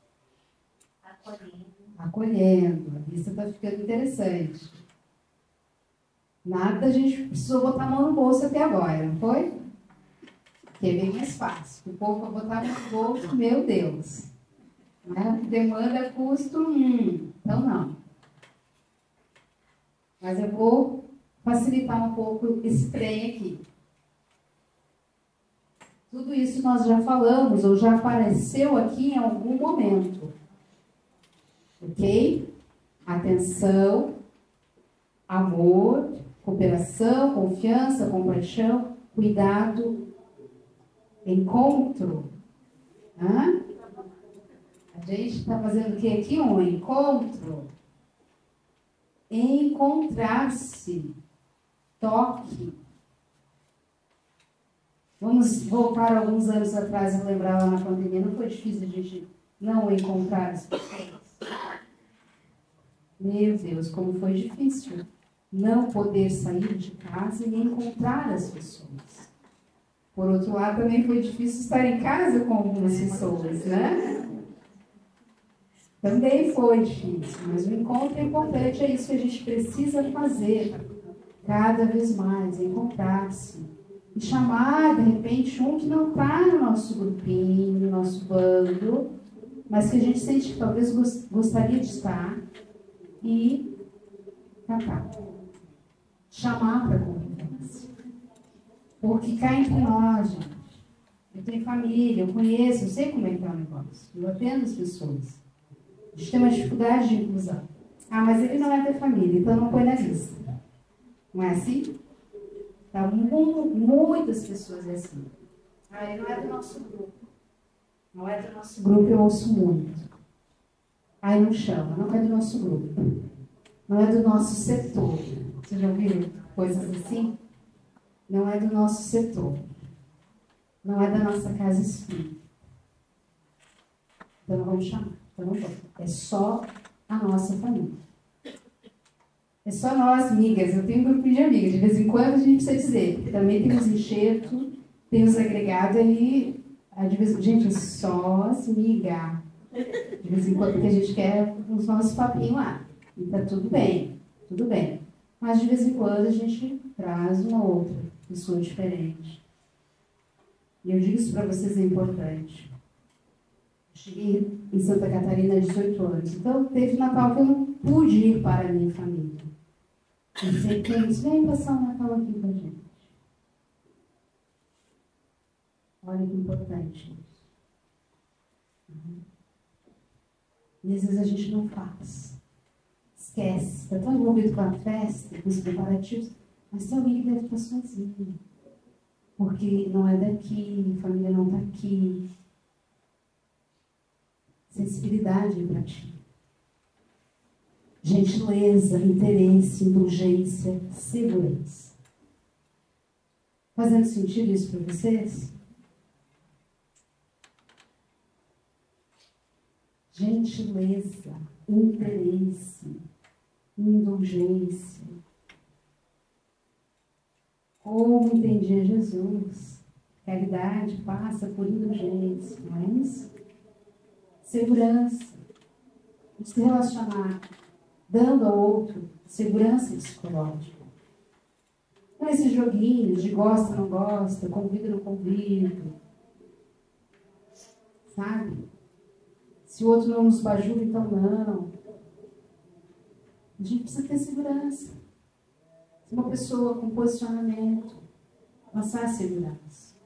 Acolhendo. A lista está ficando interessante. Nada a gente precisou botar a mão no bolso até agora, não foi? Que é bem mais fácil. O povo vai botar a mão no bolso, meu Deus. Né? Demanda, custo, então não. Mas eu vou facilitar um pouco esse trem aqui. Tudo isso nós já falamos, ou já apareceu aqui em algum momento. Ok? Atenção, amor, cooperação, confiança, compaixão, cuidado, encontro. A gente está fazendo o que aqui? Um encontro. Encontrar-se. Toque. Vamos voltar alguns anos atrás e lembrar lá na pandemia. Não foi difícil a gente não encontrar as pessoas? Meu Deus, como foi difícil não poder sair de casa e encontrar as pessoas. Por outro lado, também foi difícil estar em casa com algumas pessoas, né? Também foi difícil, mas o encontro é importante, é isso que a gente precisa fazer cada vez mais, encontrar-se. E chamar, de repente, um que não está no nosso grupinho, no nosso bando, mas que a gente sente que talvez gostaria de estar e cantar. chamar para a convivência. Porque cá entre nós, gente, eu tenho família, eu conheço, eu sei como é que é o negócio. Eu atendo as pessoas. A gente tem uma dificuldade de inclusão. Ah, mas ele não é da família, então não põe na lista. Não é assim? Tá, muitas pessoas é assim. Ah, ele não é do nosso grupo. Não é do nosso grupo, eu ouço muito. Aí não chama, não é do nosso grupo. Não é do nosso setor. Vocês já ouviram coisas assim? Não é do nosso setor. Não é da nossa casa espírita. Então não vamos chamar. Então não vamos. É só a nossa família. É só nós, amigas. Eu tenho um grupo de amigas. De vez em quando a gente precisa dizer. Porque também tem os enxertos, tem os agregados ali. Gente, é só as migas. De vez em quando, porque a gente quer os nossos papinhos lá. E tá tudo bem, tudo bem. Mas de vez em quando a gente traz uma outra pessoa diferente. E eu digo isso para vocês, é importante. Eu cheguei em Santa Catarina há 18 anos. Então, teve Natal que eu não pude ir para a minha família. Eu sempre disse, vem passar o Natal aqui com a gente. Olha que importante isso. E às vezes a gente não faz. Esquece. Está tão envolvido com a festa, com os preparativos, mas tem alguém que deve estar sozinho. Porque não é daqui, a família não está aqui. Sensibilidade para ti. Gentileza, interesse, indulgência, segurança. Fazendo sentido isso para vocês? Gentileza, interesse, indulgência. Como entendia Jesus, caridade passa por indulgência, não é isso? Segurança, se relacionar, dando ao outro segurança psicológica. Não esses joguinhos de gosta, não gosta, convido, não convido. Sabe? Se o outro não nos bajula, então não. A gente precisa ter segurança. Se uma pessoa com posicionamento, passar segurança.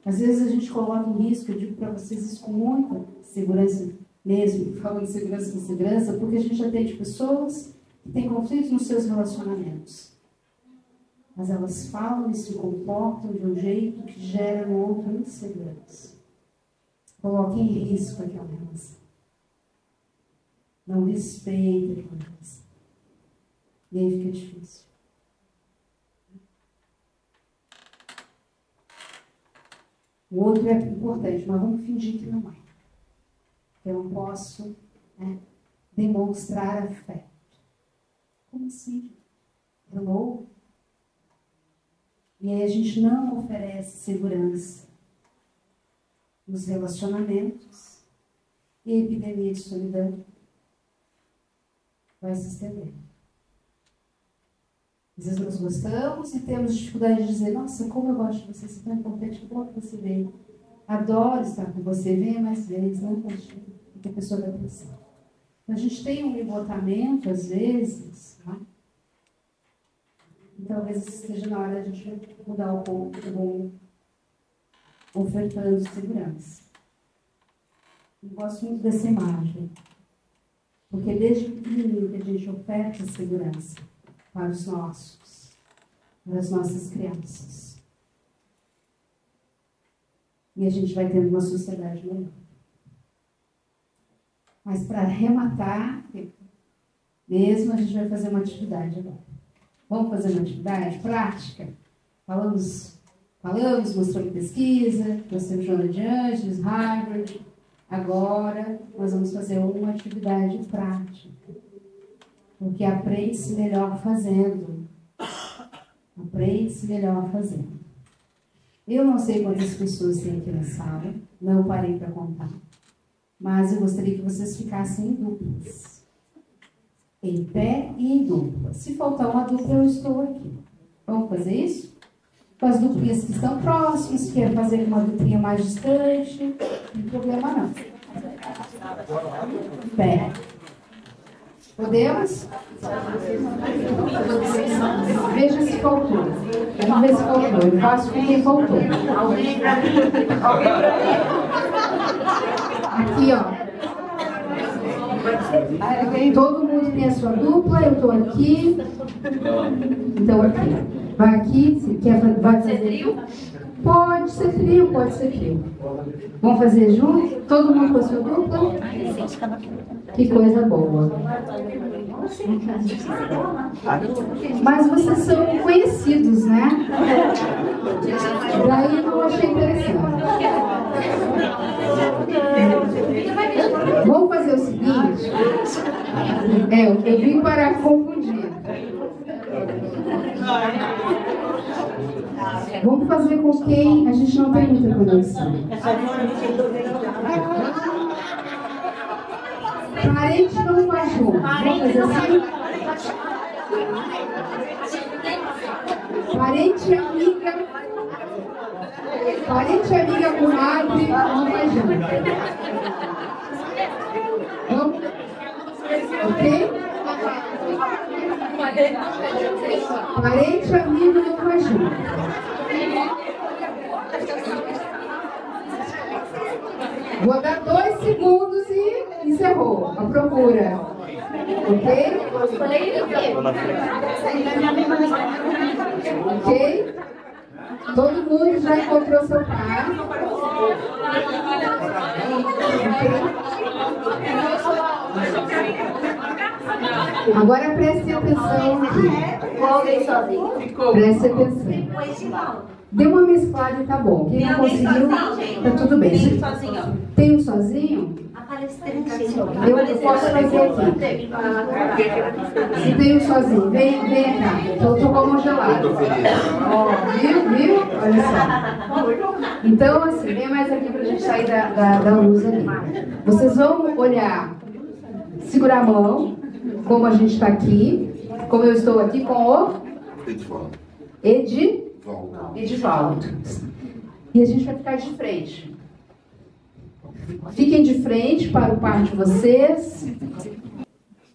Às vezes a gente coloca em risco, eu digo para vocês isso com muita segurança mesmo, falando de segurança com segurança, porque a gente atende pessoas que têm conflitos nos seus relacionamentos. Mas elas falam e se comportam de um jeito que gera no outro insegurança. Coloca em risco aquela relação. Não respeita aquela relação. E aí fica difícil. O outro é importante, mas vamos fingir que não é. Eu não posso demonstrar afeto. Como assim? Hello? E aí a gente não oferece segurança nos relacionamentos e a epidemia de solidão vai se estender. Às vezes nós gostamos e temos dificuldade de dizer, nossa, como eu gosto de você, isso é tão importante, que bom que você veio. Adoro estar com você, venha mais vezes, não continue, porque a pessoa vai pensar. Então a gente tem um embotamento, às vezes, né? E talvez esteja na hora de a gente mudar um pouco o rumo, ofertando segurança. Eu gosto muito dessa imagem, porque desde pequenininho que a gente oferta segurança para os nossos, para as nossas crianças. E a gente vai tendo uma sociedade melhor. Mas para arrematar, mesmo a gente vai fazer uma atividade agora. Vamos fazer uma atividade prática? Falamos, mostramos pesquisa, mostramos Joana de Angeles, Harvard. Agora nós vamos fazer uma atividade prática. Porque aprende-se melhor fazendo. Aprende-se melhor fazendo. Eu não sei quantas pessoas tem aqui na sala, não parei para contar. Mas eu gostaria que vocês ficassem em duplas. Em pé e em dupla. Se faltar uma dupla, eu estou aqui. Vamos fazer isso? Com as duplinhas que estão próximas, quer fazer uma duplinha mais distante, não tem problema não. Pé. Podemos? Veja se faltou. Vamos ver se faltou. Eu faço com quem faltou. Alguém pra mim? Aqui, ó. Todo mundo tem a sua dupla, eu estou aqui. Então, aqui. Vai aqui, se quer, vai fazer trio? Pode ser trio, pode ser trio. Vamos fazer junto? Todo mundo com a sua dupla? Que coisa boa. Mas vocês são conhecidos, né? Daí eu achei interessante. Vamos fazer o seguinte. Eu vim para confundir. Vamos fazer com quem a gente não tem muita conexão. Parente não faz junto. Vamos fazer assim? Parente amiga. Parente amiga comadre não faz junto. Vamos? Ok? Parente amigo não faz junto. Vou dar 2 segundos e encerrou a procura. Ok? Ok? Todo mundo já encontrou seu par. Agora preste atenção aqui. Preste atenção. Deu uma mesclada e tá bom. Quem não conseguiu, tá tudo bem. Tem um sozinho? Eu posso fazer aqui. Se tem um sozinho, vem cá. Eu tô com a mão gelada. Ó, viu? Olha só. Então, assim, vem mais aqui pra gente sair da luz ali. Vocês vão olhar, segurar a mão, como a gente está aqui, como eu estou aqui com o Edivaldo. E a gente vai ficar de frente. Fiquem de frente para o par de vocês.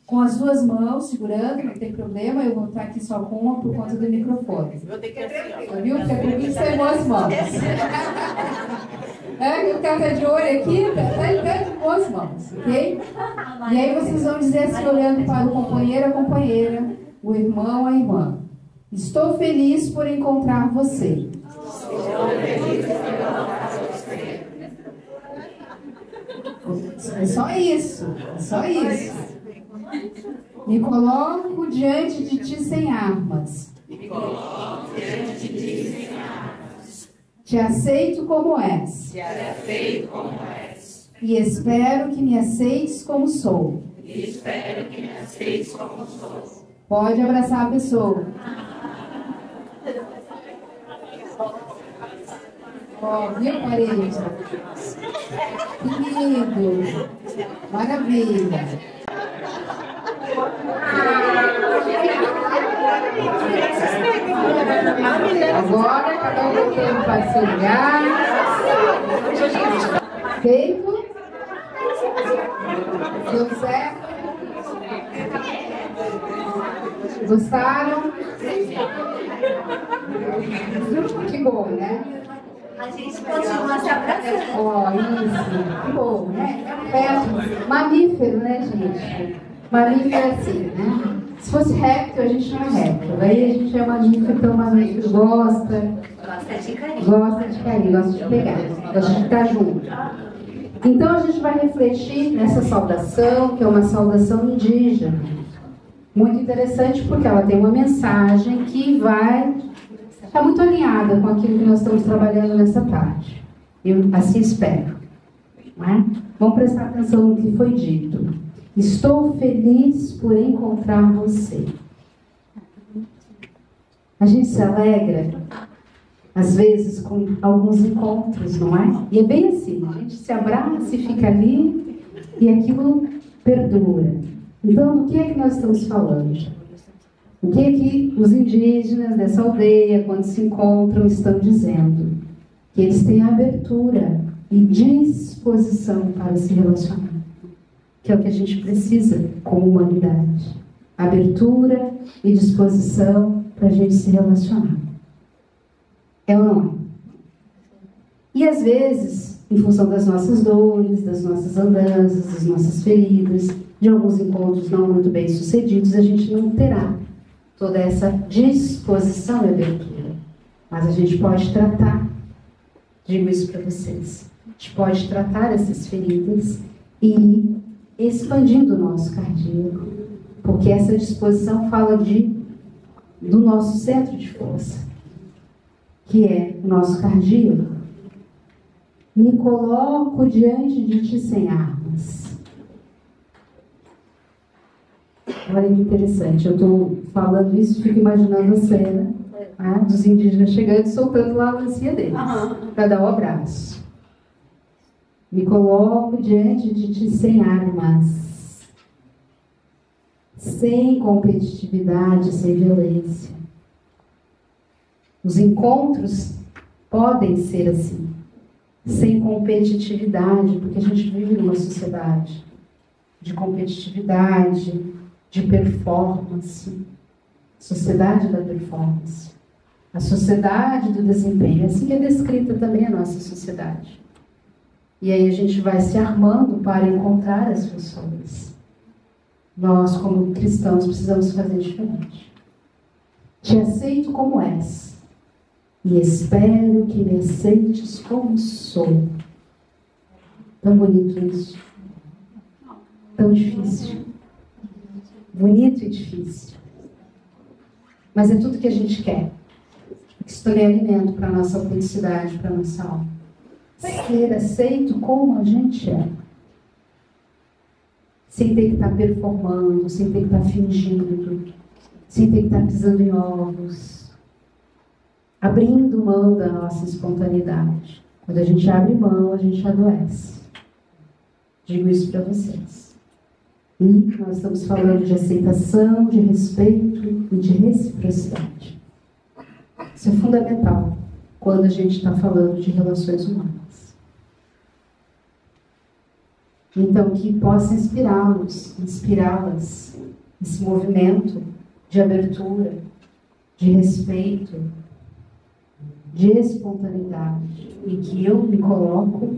Com as 2 mãos segurando, não tem problema. Eu vou estar aqui só com uma por conta do microfone. Vou ter que abrir. Viu? Porque por isso tem boas mãos. O cara tá de olho aqui, tá de boas mãos, ok? E aí vocês vão dizer assim, olhando para o companheiro, a companheira, o irmão, a irmã. Estou feliz por encontrar você. É só isso. É só isso. Me coloco diante de ti sem armas. Te aceito como és. E espero que me aceites como sou. Pode abraçar a pessoa. Ó, viu, parede? Querido. Maravilha. Agora, cada um voltando para seu lugar. Feito? Deu certo? Gostaram? Que bom, né? A gente continua se abraçando. Ó, isso. Que bom, né? É mamífero, né, gente? Mamífero é assim, né? Se fosse réptil, a gente não é réptil. Aí a gente é mamífero, então o mamífero gosta de carinho, gosta de pegar, gosta de estar junto. Então a gente vai refletir nessa saudação, que é uma saudação indígena. Muito interessante porque ela tem uma mensagem que está muito alinhada com aquilo que nós estamos trabalhando nessa tarde. Eu assim espero. Né? Vamos prestar atenção no que foi dito. Estou feliz por encontrar você. A gente se alegra, às vezes, com alguns encontros, não é? E é bem assim, a gente se abraça e fica ali e aquilo perdura. Então, do que é que nós estamos falando? O que é que os indígenas dessa aldeia, quando se encontram, estão dizendo? Que eles têm abertura e disposição para se relacionar. Que é o que a gente precisa como humanidade. abertura e disposição para a gente se relacionar. É ou não é? E às vezes, em função das nossas dores, das nossas andanças, das nossas feridas, de alguns encontros não muito bem sucedidos, a gente não terá toda essa disposição e abertura. Mas a gente pode tratar, digo isso para vocês, a gente pode tratar essas feridas e ir expandindo o nosso cardíaco, porque essa disposição fala do nosso centro de força, que é o nosso cardíaco. Me coloco diante de ti sem armas. Olha que interessante, eu estou falando isso, fico imaginando a cena dos indígenas chegando e soltando lá a lancinha deles, para dar um abraço. Me coloco diante de ti sem armas, sem competitividade, sem violência. Os encontros podem ser assim, sem competitividade, porque a gente vive numa sociedade de competitividade, de performance, sociedade da performance, a sociedade do desempenho, assim é descrita também a nossa sociedade. E aí a gente vai se armando para encontrar as pessoas. Nós, como cristãos, precisamos fazer diferente. Te aceito como és, e espero que me aceites como sou. Tão bonito isso. Tão difícil. Bonito e difícil. Mas é tudo que a gente quer. Isso também é alimento para a nossa autenticidade, para a nossa alma. Ser aceito como a gente é. Sem ter que estar performando, sem ter que estar fingindo, sem ter que estar pisando em ovos. Abrindo mão da nossa espontaneidade. Quando a gente abre mão, a gente adoece. Digo isso para vocês. E nós estamos falando de aceitação, de respeito e de reciprocidade. Isso é fundamental quando a gente está falando de relações humanas. Então, que possa inspirá-las, esse movimento de abertura, de respeito, de espontaneidade, em que eu me coloco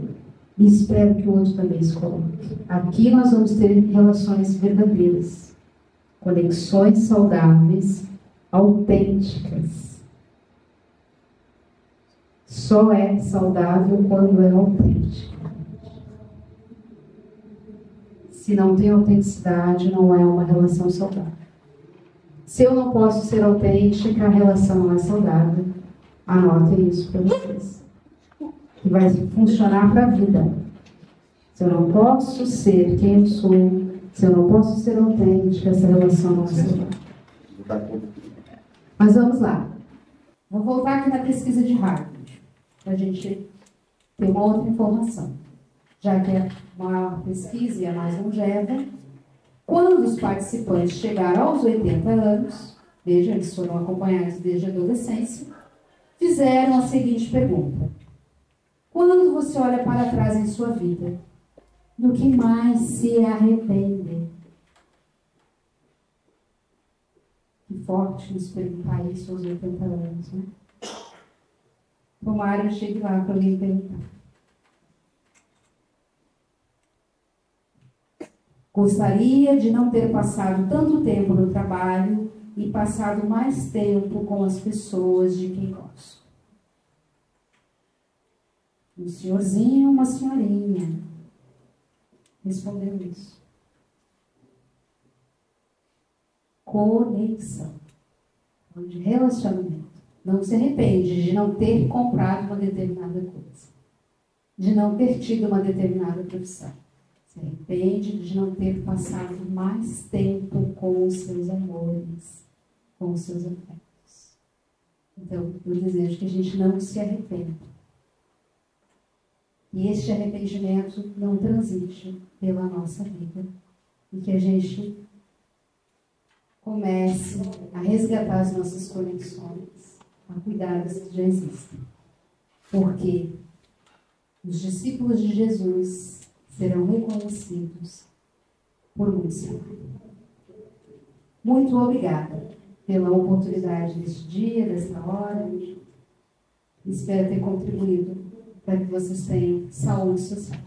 e espero que o outro também se coloque. Aqui nós vamos ter relações verdadeiras, conexões saudáveis, autênticas. Só é saudável quando é autêntica. Se não tem autenticidade, não é uma relação saudável. Se eu não posso ser autêntica, a relação não é saudável. Anotem isso para vocês. Que vai funcionar para a vida. Se eu não posso ser quem eu sou, se eu não posso ser autêntica, essa relação não é saudável. Mas vamos lá. Vou voltar aqui na pesquisa de Harvard, para a gente ter uma outra informação. Já que é uma pesquisa e é mais longeva, quando os participantes chegaram aos 80 anos, veja, eles foram acompanhados desde a adolescência, fizeram a seguinte pergunta: quando você olha para trás em sua vida, do que mais se arrepende? Que forte nos perguntar isso aos 80 anos, né? Tomara eu chegue lá para alguém perguntar. Gostaria de não ter passado tanto tempo no trabalho e passado mais tempo com as pessoas de quem gosto. Um senhorzinho, uma senhorinha respondeu isso. Conexão. De relacionamento. Não se arrepende de não ter comprado uma determinada coisa. De não ter tido uma determinada profissão. Se arrepende de não ter passado mais tempo com os seus amores, com os seus afetos. Então, eu desejo que a gente não se arrependa. E este arrependimento não transite pela nossa vida. E que a gente comece a resgatar as nossas conexões, a cuidar das que já existem. Porque os discípulos de Jesus serão reconhecidos por muitos. Muito obrigada pela oportunidade deste dia, desta hora. Espero ter contribuído para que vocês tenham saúde social.